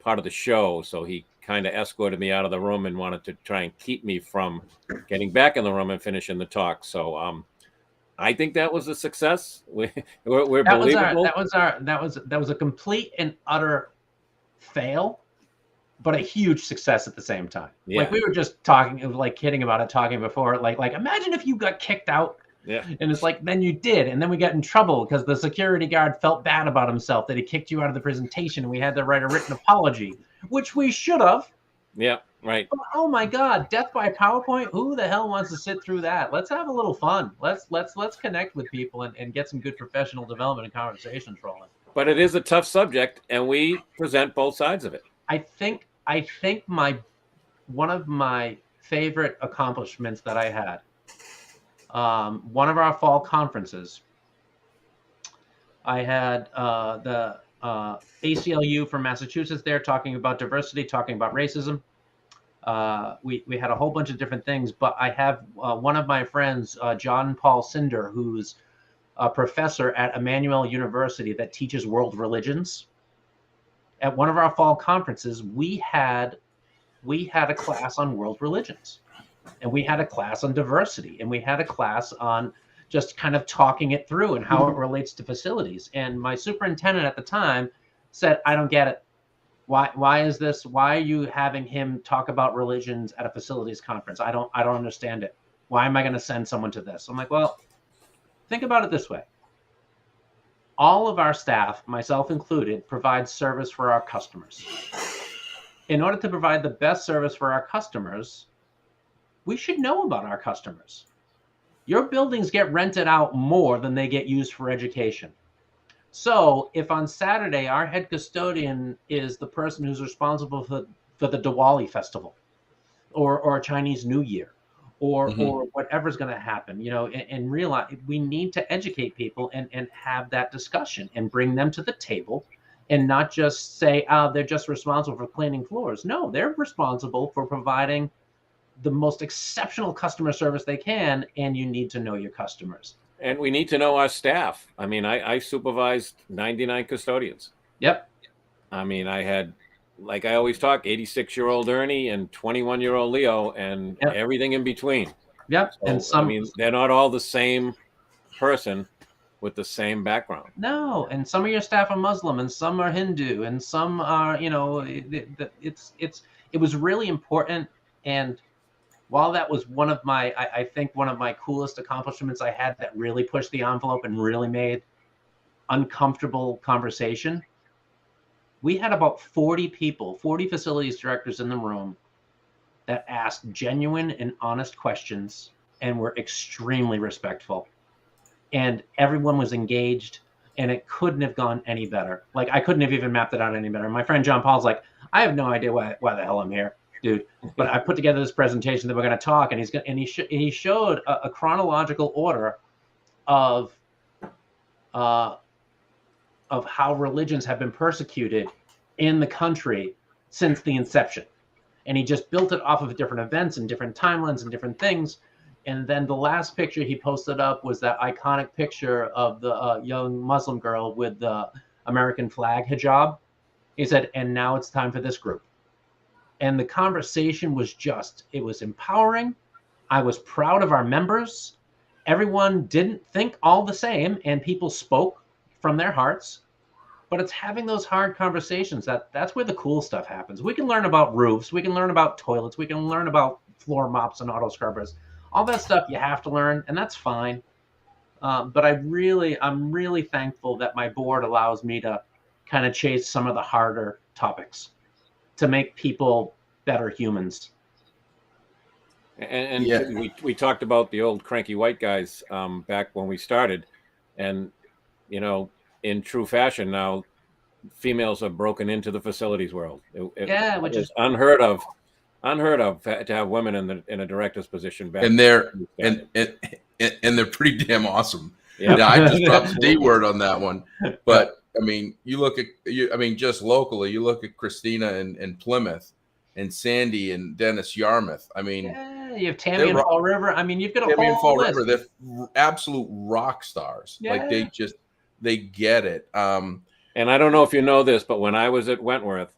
part of the show, so he kind of escorted me out of the room and wanted to try and keep me from getting back in the room and finishing the talk. So I think that was a success. We're believable. That was a complete and utter fail, but a huge success at the same time. Yeah. Like we were just talking, like kidding about it, talking before, like imagine if you got kicked out. Yeah. And it's like, then you did. And then we got in trouble because the security guard felt bad about himself that he kicked you out of the presentation. And we had to write a written apology, which we should have. Yeah, right. But, oh my God, death by PowerPoint. Who the hell wants to sit through that? Let's have a little fun. Let's connect with people and get some good professional development and conversations rolling. But it is a tough subject, and we present both sides of it. I think one of my favorite accomplishments that I had, one of our fall conferences, I had the ACLU from Massachusetts there talking about diversity, talking about racism. We had a whole bunch of different things, but I have one of my friends, John Paul Cinder, who's a professor at Emmanuel University that teaches world religions. At one of our fall conferences, we had a class on world religions, and we had a class on diversity, and we had a class on just kind of talking it through and how it relates to facilities. And my superintendent at the time said, I don't get it. Why is this? Why are you having him talk about religions at a facilities conference? I don't understand it. Why am I going to send someone to this? I'm like, well, think about it this way. All of our staff, myself included, provide service for our customers. In order to provide the best service for our customers, we should know about our customers. Your buildings get rented out more than they get used for education. So if on Saturday our head custodian is the person who's responsible for the Diwali festival or Chinese New Year or whatever's going to happen, and realize we need to educate people and have that discussion and bring them to the table and not just say, they're just responsible for cleaning floors. No, they're responsible for providing the most exceptional customer service they can, and you need to know your customers. And we need to know our staff. I mean, I supervised 99 custodians. Yep. I mean, I had, like I always talk, 86-year-old Ernie and 21-year-old Leo and everything in between. Yep. So, and they're not all the same person with the same background. No, and some of your staff are Muslim, and some are Hindu, and some are, it was really important. And while that was one of my, I think one of my coolest accomplishments I had that really pushed the envelope and really made uncomfortable conversation, we had about 40 facilities directors in the room that asked genuine and honest questions and were extremely respectful. And everyone was engaged, and it couldn't have gone any better. Like, I couldn't have even mapped it out any better. My friend John Paul's like, I have no idea why the hell I'm here, dude. But I put together this presentation that we're going to talk, and he showed a chronological order of how religions have been persecuted in the country since the inception. And he just built it off of different events and different timelines and different things. And then the last picture he posted up was that iconic picture of the young Muslim girl with the American flag hijab. He said, and now it's time for this group. And the conversation was it was empowering. I was proud of our members. Everyone didn't think all the same, and people spoke from their hearts. But it's having those hard conversations that's where the cool stuff happens. We can learn about roofs. We can learn about toilets. We can learn about floor mops and auto scrubbers. All that stuff you have to learn, and that's fine. But I'm really thankful that my board allows me to kind of chase some of the harder topics to make people better humans. And we talked about the old cranky white guys back when we started, and in true fashion now, females are broken into the facilities world. Which is unheard of to have women in a director's position back. And they're pretty damn awesome. Yeah, I just dropped the D word on that one. But I mean, just locally, you look at Christina in Plymouth, and Sandy and Dennis Yarmouth. I mean, you have Tammy and Fall River. I mean, you've got a Tammy whole list. River. They're absolute rock stars. Yeah. Like they get it. And I don't know if you know this, but when I was at Wentworth,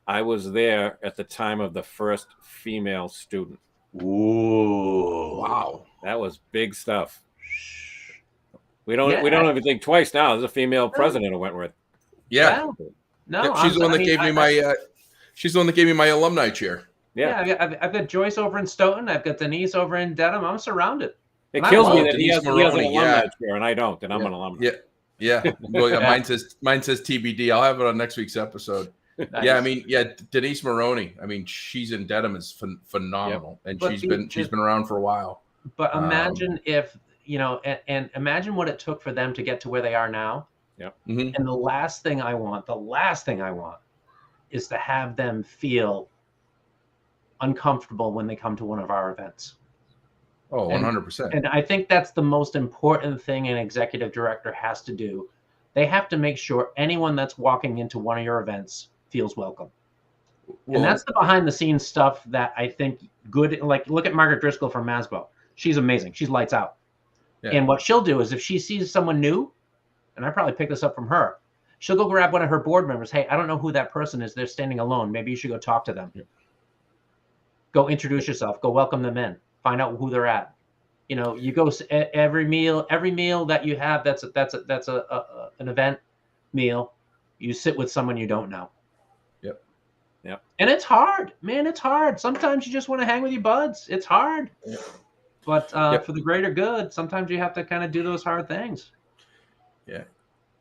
I was there at the time of the first female student. Ooh. Wow. That was big stuff. We don't even think twice now. There's a female president of Wentworth. Yeah. Wow. No, yep, she's the one that gave me my. She's the one that gave me my alumni chair. Yeah, I've got Joyce over in Stoughton. I've got Denise over in Dedham. I'm surrounded. It kills me that he has an alumni chair and I don't, and I'm an alumni. Yeah. Well, mine says TBD. I'll have it on next week's episode. Nice. Yeah, I mean, Denise Maroney. I mean, she's in Dedham is phenomenal, and she's been around for a while. But imagine if and imagine what it took for them to get to where they are now. Yeah. Mm-hmm. And the last thing I want is to have them feel uncomfortable when they come to one of our events. Oh, 100%. And I think that's the most important thing an executive director has to do. They have to make sure anyone that's walking into one of your events feels welcome. Well, and that's the behind the scenes stuff that I think good. Like, look at Margaret Driscoll from Masbo. She's amazing. She's lights out. Yeah. And what she'll do is if she sees someone new, and I probably picked this up from her, she'll go grab one of her board members. Hey, I don't know who that person is. They're standing alone. Maybe you should go talk to them. Yeah. Go introduce yourself. Go welcome them in. Find out who they're at. You go every meal that you have. That's an event meal. You sit with someone you don't know. Yep. And it's hard, man. It's hard. Sometimes you just want to hang with your buds. It's hard. Yep. But for the greater good, sometimes you have to kind of do those hard things. Yeah.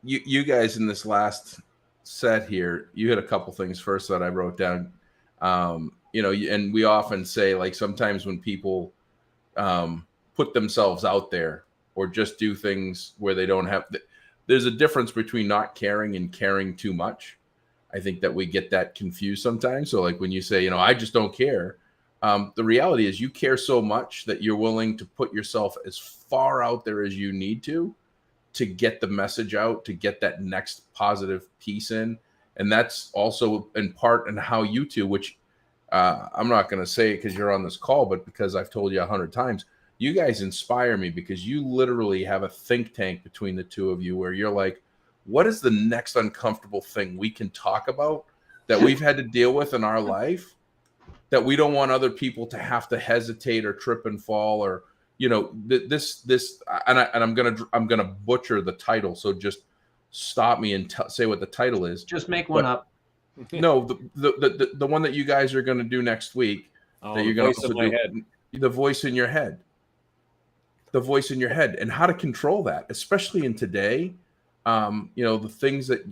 You guys in this last set here, you had a couple things first that I wrote down. And we often say, like, sometimes when people put themselves out there or just do things where they don't have, there's a difference between not caring and caring too much. I think that we get that confused sometimes. So like when you say, I just don't care, the reality is you care so much that you're willing to put yourself as far out there as you need to get the message out, to get that next positive piece in. And that's also in part in how you two, which I'm not going to say it because you're on this call, but because I've told you 100 times, you guys inspire me because you literally have a think tank between the two of you where you're like, what is the next uncomfortable thing we can talk about that we've had to deal with in our life that we don't want other people to have to hesitate or trip and fall or, this, and I'm going to butcher the title. So just stop me and say what the title is. Just make one up. No, the one that you guys are going to do next week, that you're going to also do, the voice in your head. The voice in your head and how to control that, especially in today. The things that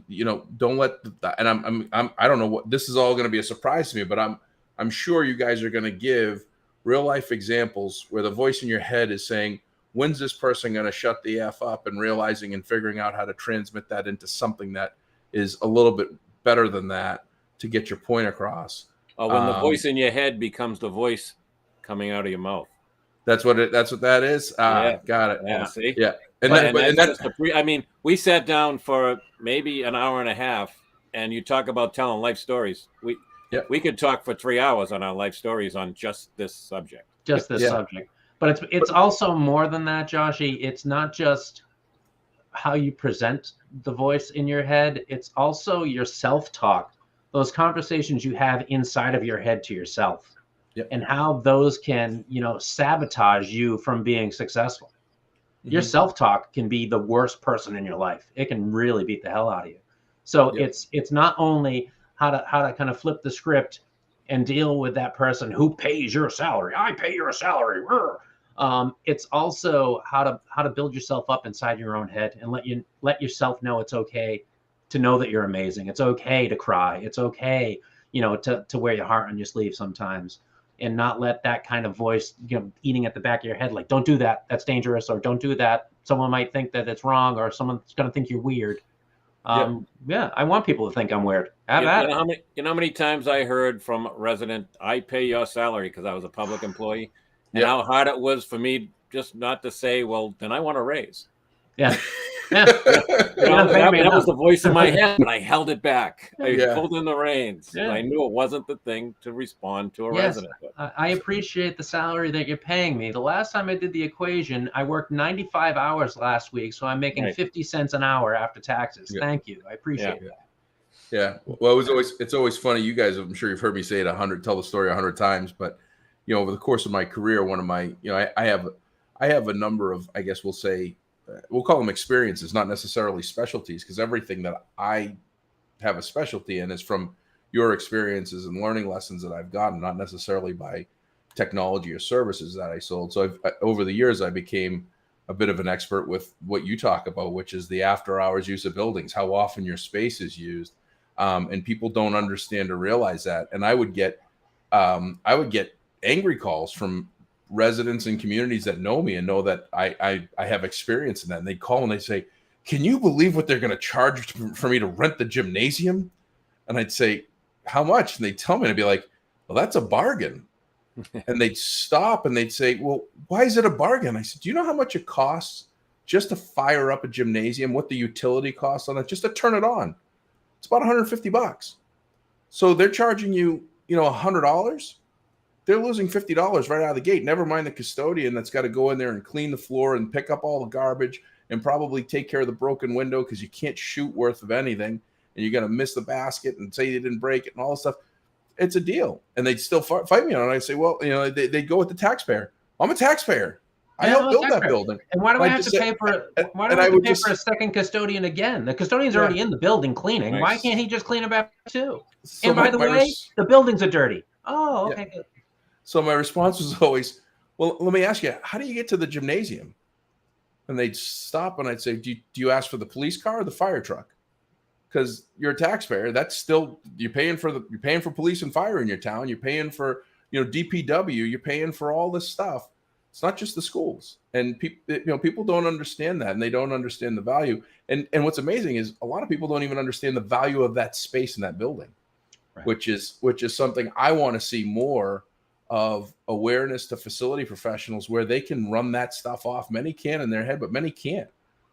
don't let. And I don't know what this is all going to be a surprise to me, but I'm sure you guys are going to give real life examples where the voice in your head is saying, when's this person going to shut the F up, and realizing and figuring out how to transmit that into something that is a little bit better than that to get your point across. When the voice in your head becomes the voice coming out of your mouth. That's what that is. Got it. Yeah. See? Yeah. We sat down for maybe an hour and a half, and you talk about telling life stories. We could talk for 3 hours on our life stories on just this subject. Subject. But it's also more than that, Joshy. It's not just how you present the voice in your head. It's also your self-talk, those conversations you have inside of your head to yourself. Yep. And how those can, sabotage you from being successful. Mm-hmm. Your self-talk can be the worst person in your life. It can really beat the hell out of you. So it's not only how to kind of flip the script and deal with that person who pays your salary. I pay your salary. It's also how to build yourself up inside your own head and let yourself know it's okay to know that you're amazing. It's okay to cry. It's okay, to wear your heart on your sleeve sometimes. And not let that kind of voice, eating at the back of your head, like, don't do that. That's dangerous. Or don't do that. Someone might think that it's wrong, or someone's going to think you're weird. I want people to think I'm weird. You know how many times I heard from a resident, I pay your salary because I was a public employee, and how hard it was for me just not to say, well, then I want a raise. Yeah. That was the voice in my head, but I held it back. I pulled in the reins. Yeah. I knew it wasn't the thing to respond to a resident. I appreciate the salary that you're paying me. The last time I did the equation, I worked 95 hours last week, so I'm making 50 cents an hour after taxes. Yeah. Thank you. I appreciate that. Yeah. Well, it's always funny. You guys, I'm sure you've heard me say it tell the story 100 times, but over the course of my career, one of my, I have a number of, I guess we'll say, we'll call them experiences, not necessarily specialties, because everything that I have a specialty in is from your experiences and learning lessons that I've gotten, not necessarily by technology or services that I sold. So over the years, I became a bit of an expert with what you talk about, which is the after hours use of buildings, how often your space is used. And people don't understand or realize that. And I would get angry calls from residents and communities that know me and know that I have experience in that. And they'd call and they'd say, "Can you believe what they're going to charge for me to rent the gymnasium?" And I'd say, "How much?" And they'd tell me, and I'd be like, "Well, that's a bargain." And they'd stop and they'd say, "Well, why is it a bargain?" I said, "Do you know how much it costs just to fire up a gymnasium? What the utility costs on it, just to turn it on? It's about $150. So they're charging you, $100. They're losing $50 right out of the gate. Never mind the custodian that's got to go in there and clean the floor and pick up all the garbage and probably take care of the broken window because you can't shoot worth of anything. And you're going to miss the basket and say you didn't break it and all this stuff." It's a deal. And they'd still fight me on it. I say, well, they'd go with the taxpayer. I'm a taxpayer. I helped build that building. And why do I have to pay for a second custodian again? The custodian's already in the building cleaning. Nice. Why can't he just clean it back too? So and by the way, the buildings are dirty. Oh, okay, good. So my response was always, well, let me ask you, how do you get to the gymnasium? And they'd stop and I'd say, do you ask for the police car or the fire truck? Because you're a taxpayer. That's still, you're paying for police and fire in your town. You're paying for, DPW. You're paying for all this stuff. It's not just the schools. And people don't understand that, and they don't understand the value. And what's amazing is a lot of people don't even understand the value of that space in that building, right. which is something I want to see more of, awareness to facility professionals where they can run that stuff off. Many can in their head, but many can't.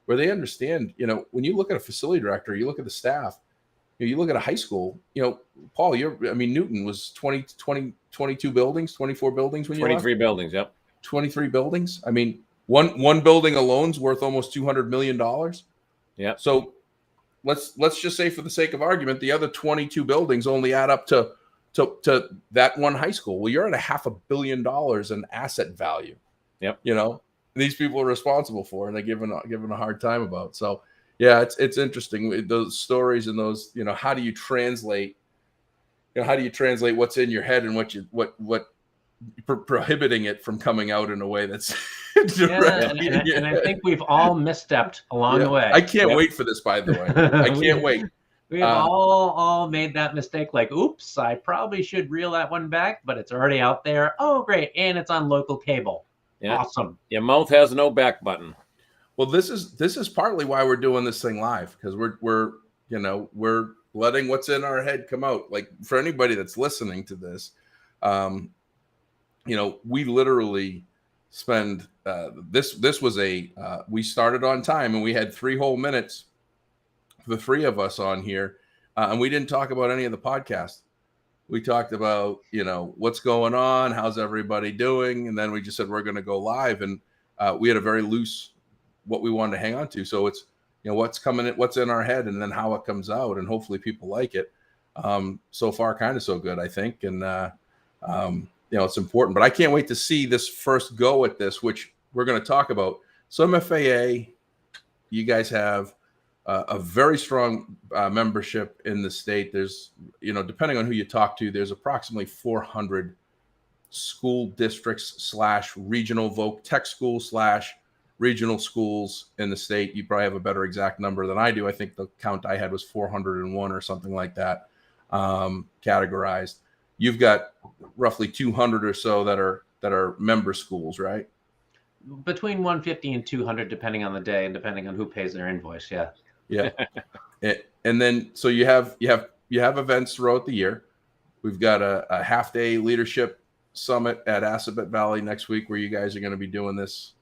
Where they understand, when you look at a facility director, you look at the staff, you look at a high school, Paul, Newton was 22 buildings, 24 buildings when you 23 buildings, yep. 23 buildings. I mean, one building alone's worth almost $200 million. Yeah. So let's just say, for the sake of argument, the other 22 buildings only add up to that one high school. Well, you're at $500 million in asset value. Yep. These people are responsible for, and they're given a hard time about. So yeah, it's interesting, those stories and those, how do you translate what's in your head and what prohibiting it from coming out in a way that's and I think we've all misstepped along the way. I can't wait for this, by the way. I can't wait. We have all made that mistake, like, oops, I probably should reel that one back, but it's already out there. Oh, great. And it's on local cable. Yeah. Awesome. Your mouth has no back button. Well, this is partly why we're doing this thing live, because we're letting what's in our head come out. Like, for anybody that's listening to this, we literally spend this was we started on time, and we had 3 whole minutes for the 3 of us on here, and we didn't talk about any of the podcast. We talked about, what's going on, how's everybody doing, and then we just said we're going to go live, and we had a very loose what we wanted to hang on to. So it's, what's coming in, what's in our head, and then how it comes out, and hopefully people like it. So far, kind of so good, I think, and it's important. But I can't wait to see this first go at this, which we're going to talk about. So MFAA, you guys have a very strong membership in the state. There's, depending on who you talk to, there's approximately 400 school districts / regional voc tech schools / regional schools in the state. You probably have a better exact number than I do. I think the count I had was 401 or something like that, categorized. You've got roughly 200 or so that are member schools, right? Between 150 and 200, depending on the day and depending on who pays their invoice. Yeah. Yeah. And then, so you have events throughout the year. We've got a half-day leadership summit at Assabet Valley next week, where you guys are going to be doing this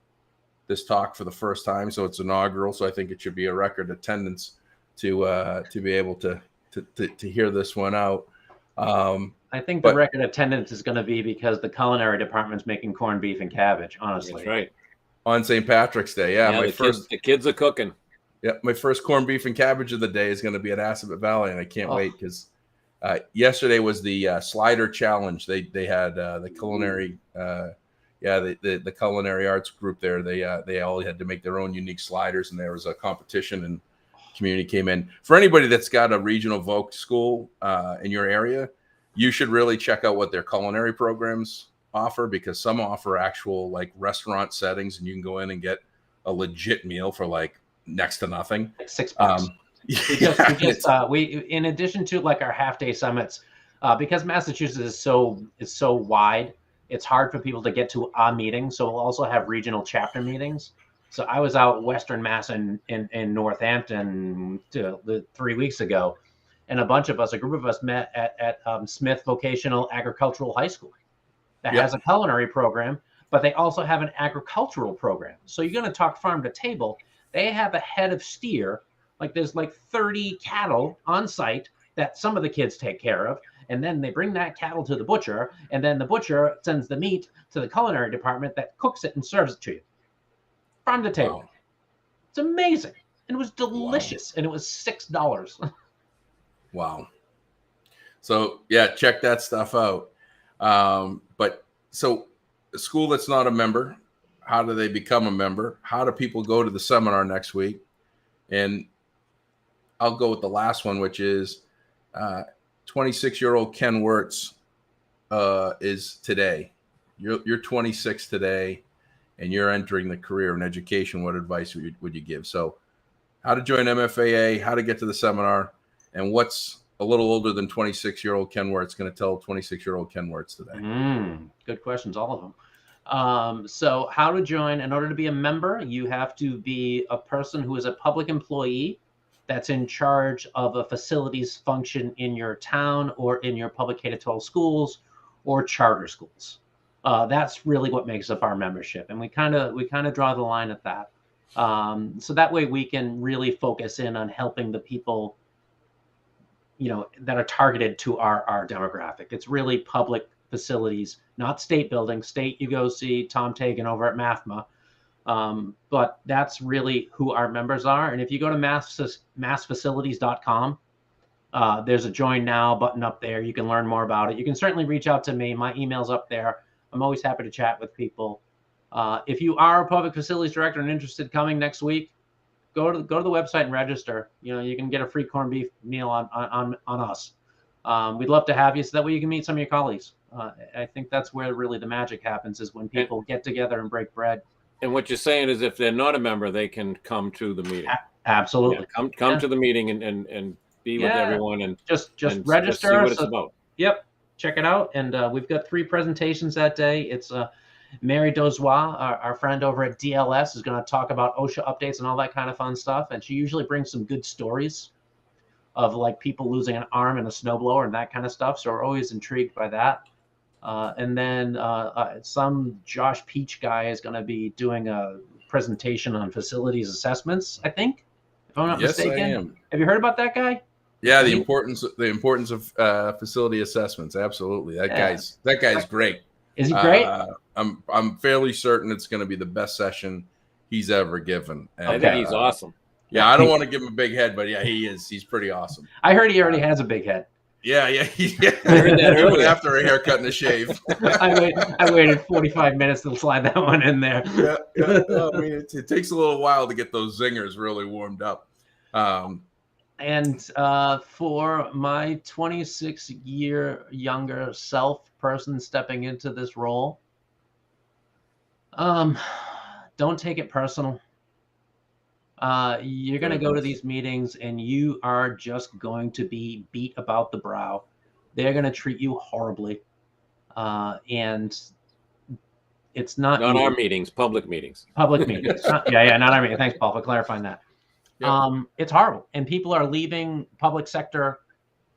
talk for the first time. So it's inaugural. So I think it should be a record attendance to be able to hear this one out. I think the record attendance is going to be because the culinary department's making corned beef and cabbage, honestly. That's right. On St. Patrick's Day. Yeah. The kids are cooking. Yeah, my first corned beef and cabbage of the day is going to be at Assabet Valley, and I can't wait because yesterday was the slider challenge. They had the culinary, the culinary arts group there. They all had to make their own unique sliders, and there was a competition, and community came in. For anybody that's got a regional voc school in your area, you should really check out what their culinary programs offer, because some offer actual like restaurant settings, and you can go in and get a legit meal for like next to nothing, like $6. We in addition to like our half-day summits, because Massachusetts is so wide, it's hard for people to get to a meeting. So we'll also have regional chapter meetings. So I was out Western Mass in Northampton 3 weeks ago, and a group of us met at Smith Vocational Agricultural High School that has a culinary program, but they also have an agricultural program. So you're going to talk farm to table. They have a head of steer, like there's like 30 cattle on site that some of the kids take care of. And then they bring that cattle to the butcher, and then the butcher sends the meat to the culinary department that cooks it and serves it to you. Farm to table. Wow. It's amazing. And it was delicious. Wow. And it was $6. Wow. So yeah, check that stuff out. But so a school that's not a member, how do they become a member? How do people go to the seminar next week? And I'll go with the last one, which is 26-year-old Ken Wertz is today. You're 26 today, and you're entering the career in education. What advice would you give? So how to join MFAA, how to get to the seminar, and what's a little older than 26-year-old Ken Wertz going to tell 26-year-old Ken Wertz today? Good questions, all of them. So how to join. In order to be a member, you have to be a person who is a public employee that's in charge of a facilities function in your town or in your public K-12 schools or charter schools. That's really what makes up our membership, and we kind of draw the line at that. So that way we can really focus in on helping the people, that are targeted to our demographic. It's really public facilities, not state buildings. State, you go see Tom Tagan over at MAFMA. But that's really who our members are. And if you go to massfacilities.com, there's a join now button up there. You can learn more about it. You can certainly reach out to me. My email's up there. I'm always happy to chat with people. If you are a public facilities director and interested in coming next week, go to the website and register. You can get a free corned beef meal on us. We'd love to have you so that way you can meet some of your colleagues. I think that's where really the magic happens, is when people get together and break bread. And what you're saying is, if they're not a member, they can come to the meeting. Absolutely. Yeah, come to the meeting and be with everyone and just and register. See what it's about. Yep. Check it out. And we've got 3 presentations that day. It's Mary Dozois, our friend over at DLS, is going to talk about OSHA updates and all that kind of fun stuff. And she usually brings some good stories of like people losing an arm in a snowblower and that kind of stuff. So we're always intrigued by that. And then some Josh Peach guy is going to be doing a presentation on facilities assessments, I think, if I'm not mistaken. I am. Have you heard about that guy? Yeah, the importance of facility assessments. Absolutely, that guy's great. Is he great? I'm fairly certain it's going to be the best session he's ever given. And, I think he's awesome. Yeah, I don't want to give him a big head, but yeah, he is. He's pretty awesome. I heard he already has a big head. Yeah. I heard that earlier. After a haircut and a shave. I waited 45 minutes to slide that one in there. Yeah. Well, I mean, it takes a little while to get those zingers really warmed up. And for my 26-year younger self person stepping into this role, don't take it personal. You're going to go to these meetings and you are just going to be beat about the brow. They're going to treat you horribly. And it's not our meetings, public meetings. Public meetings. Not our meetings. Thanks, Paul, for clarifying that. Yep. It's horrible. And people are leaving public sector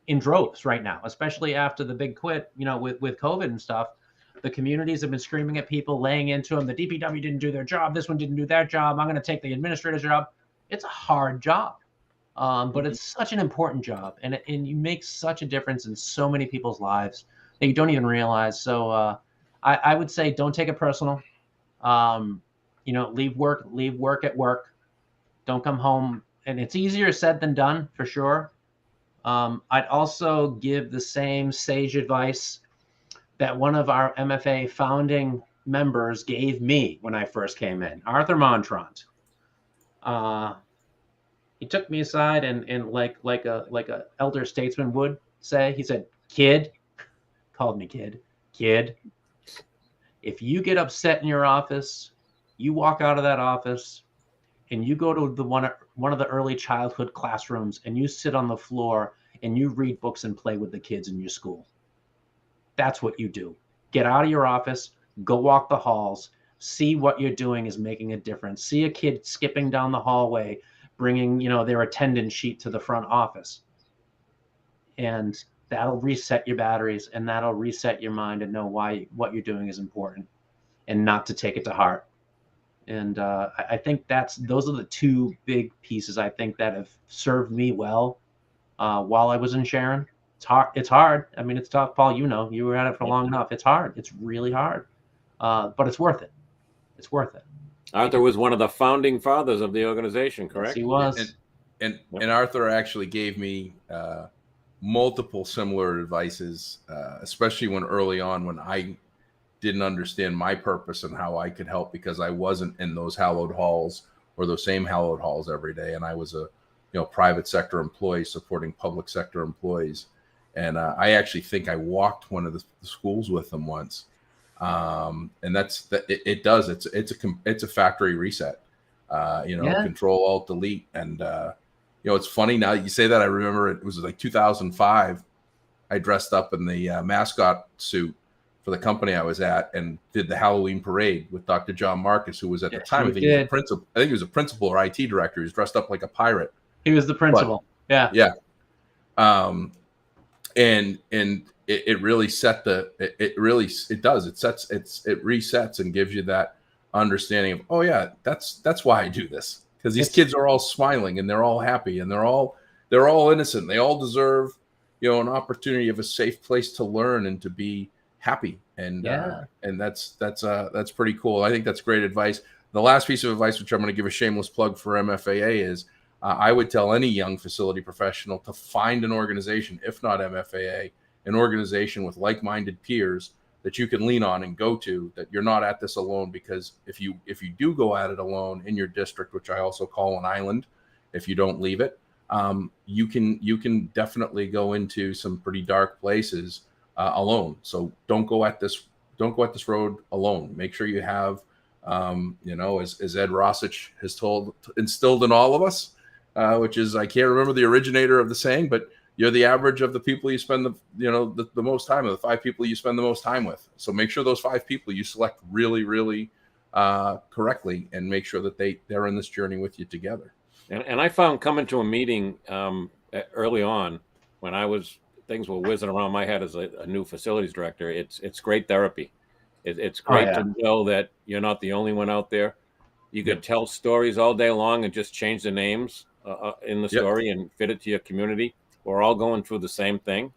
in droves right now, especially after the big quit, with COVID and stuff. The communities have been screaming at people, laying into them. The DPW didn't do their job. This one didn't do their job. I'm going to take the administrator's job. It's a hard job, but it's such an important job. And you make such a difference in so many people's lives that you don't even realize. So I would say don't take it personal. Leave work at work. Don't come home and it's easier said than done for sure. I'd also give the same sage advice that one of our MFA founding members gave me when I first came in, Arthur Montront. He took me aside and like a elder statesman would say, he said, "Kid," called me kid, if you get upset in your office, you walk out of that office and you go to the one of the early childhood classrooms and you sit on the floor and you read books and play with the kids in your school. That's what you do. Get out of your office, go walk the halls, see what you're doing is making a difference. See a kid skipping down the hallway, bringing, their attendance sheet to the front office. And that'll reset your batteries, and that'll reset your mind and know why what you're doing is important and not to take it to heart. And I think those are the two big pieces I think that have served me well while I was in Sharon. It's hard. I mean, it's tough, Paul. You were at it for long enough. It's hard. It's really hard, but it's worth it. It's worth it. Arthur was one of the founding fathers of the organization, correct? Yes, he was. And Arthur actually gave me multiple similar advices, especially when I didn't understand my purpose and how I could help, because I wasn't in those hallowed halls or those same hallowed halls every day. And I was a private sector employee supporting public sector employees. And I actually think I walked one of the schools with them once. And it does. It's a factory reset, Control Alt Delete. And, it's funny now that you say that. I remember it was like 2005. I dressed up in the mascot suit for the company I was at and did the Halloween parade with Dr. John Marcus, who was at the time, I think he was a principal or IT director. He was dressed up like a pirate. He was the principal. Yeah. And it really set it resets and gives you that understanding of, oh yeah, that's why I do this. Because these kids are all smiling and they're all happy and they're all innocent. They all deserve, an opportunity of a safe place to learn and to be happy. And that's pretty cool. I think that's great advice. The last piece of advice, which I'm going to give a shameless plug for MFAA, is I would tell any young facility professional to find an organization, if not MFAA, an organization with like-minded peers that you can lean on and go to, that you're not at this alone. Because if you do go at it alone in your district, which I also call an island, if you don't leave it, you can definitely go into some pretty dark places alone. So don't go at this road alone. Make sure you have, as Ed Rossich has instilled in all of us, which is, I can't remember the originator of the saying, but you're the average of the people you spend the most time with, the 5 people you spend the most time with. So make sure those 5 people you select really, really correctly, and make sure that they're in this journey with you together. And I found coming to a meeting early on, when things were whizzing around my head as a new facilities director, it's great therapy. It's great to know that you're not the only one out there. You could tell stories all day long and just change the names in the story and fit it to your community. We're all going through the same thing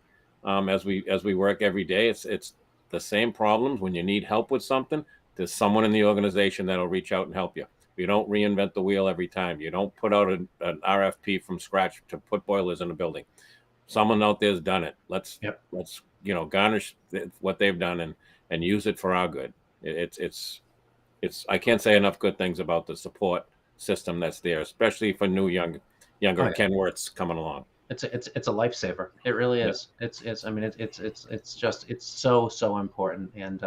as we work every day. It's the same problems. When you need help with something, there's someone in the organization that'll reach out and help you. You don't reinvent the wheel every time. You don't put out an RFP from scratch to put boilers in a building. Someone out there's done it. Let's garnish what they've done and use it for our good. It's I can't say enough good things about the support system that's there, especially for younger Ken Wertz coming along. It's a lifesaver. It really is. It's so important. And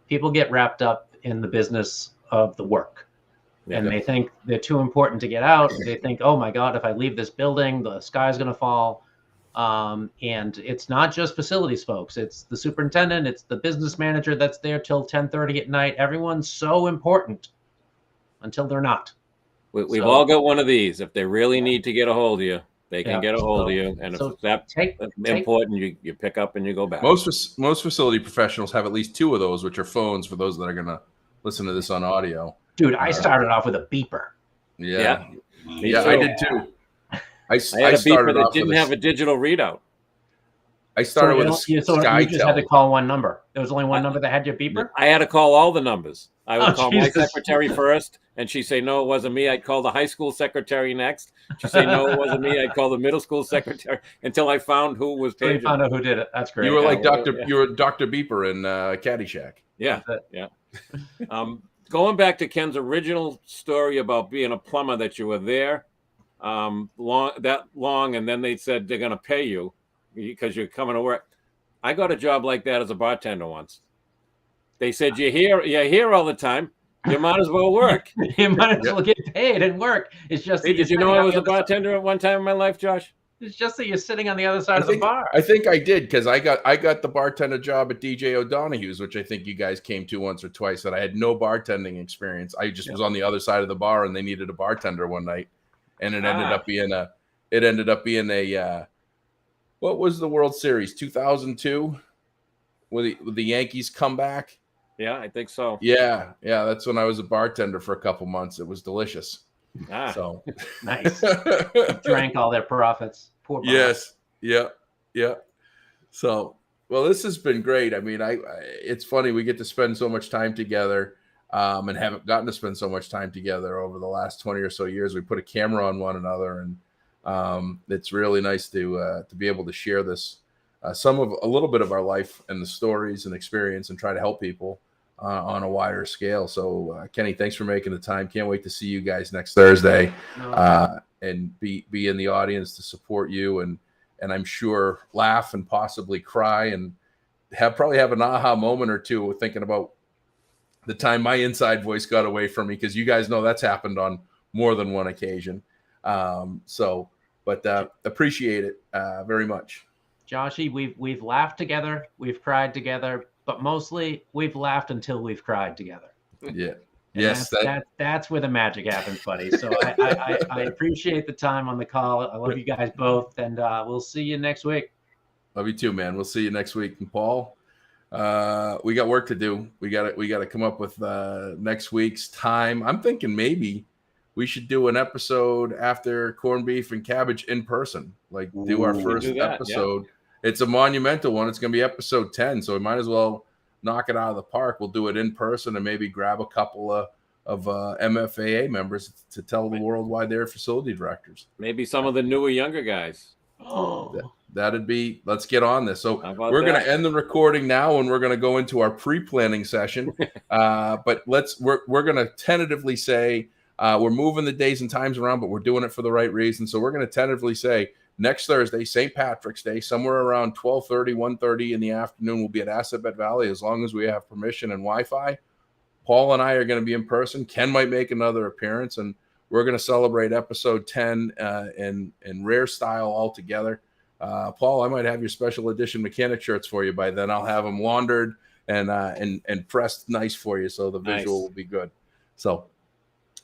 people get wrapped up in the business of the work. And they think they're too important to get out. They think, oh my God, if I leave this building, the sky's going to fall. And it's not just facilities folks. It's the superintendent. It's the business manager that's there till 10:30 at night. Everyone's so important until they're not. We've all got one of these. If they really need to get a hold of you, they can get a hold of you. And if that's important, you pick up and you go back. Most facility professionals have at least 2 of those, which are phones for those that are going to listen to this on audio. Dude, I started off with a beeper. Yeah, I did too. I had a beeper that didn't have a digital readout. I started with a you just had to call one number. There was only one number that had your beeper? I had to call all the numbers. I would call my secretary first, and she'd say, no, it wasn't me. I'd call the high school secretary next. She'd say, no, it wasn't me. I'd call the middle school secretary until I found who was paging. So you found out who did it. That's great. You were like you were Dr. Beeper in Caddyshack. Yeah, yeah. Going back to Ken's original story about being a plumber, that you were there long, and then they said they're going to pay you because you're coming to work. I got a job like that as a bartender once. They said, you're here all the time. You might as well work. You might as well get paid and work. It's just. Hey, did you know I was a bartender at one time in my life, Josh? It's just that you're sitting on the other side of the bar. I think I did, because I got the bartender job at DJ O'Donoghue's, which I think you guys came to once or twice. That I had no bartending experience. I just was on the other side of the bar, and they needed a bartender one night, and it ended up being a what was the World Series 2002 with the Yankees comeback? Yeah, I think so. Yeah, that's when I was a bartender for a couple months. It was delicious. So nice. Drank all their profits. Poor yes. Yeah. So, well, this has been great. I mean, it's funny, we get to spend so much time together, and haven't gotten to spend so much time together over the last 20 or so years. We put a camera on one another, and it's really nice to be able to share this, a little bit of our life and the stories and experience, and try to help people on a wider scale. So Kenny, thanks for making the time. Can't wait to see you guys next Thursday, and be in the audience to support you, and I'm sure laugh and possibly cry, and probably have an aha moment or two thinking about the time my inside voice got away from me, because you guys know that's happened on more than one occasion. But appreciate it very much. Joshy, we've laughed together, we've cried together, but mostly we've laughed until we've cried together. Yeah. And yes. That's where the magic happens, buddy. So I appreciate the time on the call. I love you guys both, and we'll see you next week. Love you too, man. We'll see you next week. And Paul, we got work to do. We got to come up with next week's time. I'm thinking maybe we should do an episode after corned beef and cabbage in person. Like do our first episode. Yeah. It's a monumental one. It's going to be episode 10, so we might as well knock it out of the park. We'll do it in person, and maybe grab a couple of MFAA members to tell the world why they're facility directors. Maybe some of the newer, younger guys. That'd be. Let's get on this. So we're going to end the recording now, and we're going to go into our pre-planning session. But we're going to tentatively say we're moving the days and times around, but we're doing it for the right reason. So we're going to tentatively say, next Thursday, St. Patrick's Day, somewhere around 12:30, 1:30 in the afternoon, we'll be at Assabet Valley, as long as we have permission and Wi-Fi. Paul and I are going to be in person. Ken might make another appearance, and we're going to celebrate episode 10 in rare style all together. Paul, I might have your special edition mechanic shirts for you by then. I'll have them laundered and pressed nice for you, so the visual will be good. So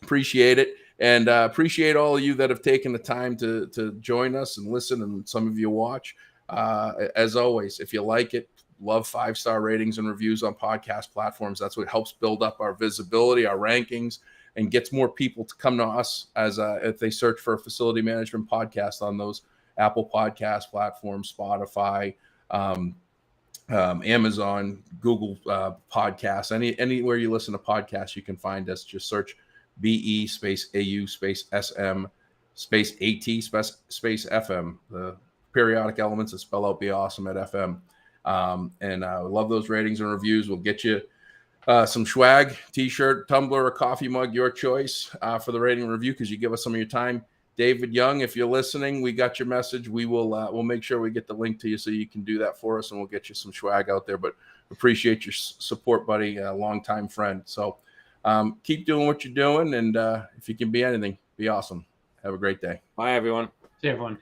appreciate it. And appreciate all of you that have taken the time to join us and listen, and some of you watch. As always, if you like it, love 5-star ratings and reviews on podcast platforms. That's what helps build up our visibility, our rankings, and gets more people to come to us as if they search for a facility management podcast on those Apple Podcast platforms, Spotify, Amazon, Google Podcasts, anywhere you listen to podcasts, you can find us. Just search BE space AU space SM space AT space FM. The periodic elements that spell out Be Awesome at FM. And I love those ratings and reviews. We'll get you some swag, t-shirt, tumbler, or coffee mug, your choice, for the rating and review, because you give us some of your time. David Young, if you're listening, we got your message. We will we'll make sure we get the link to you so you can do that for us, and we'll get you some swag out there. But appreciate your support, buddy, a longtime friend. So keep doing what you're doing, and if you can be anything, be awesome. Have a great day. Bye, everyone. See everyone.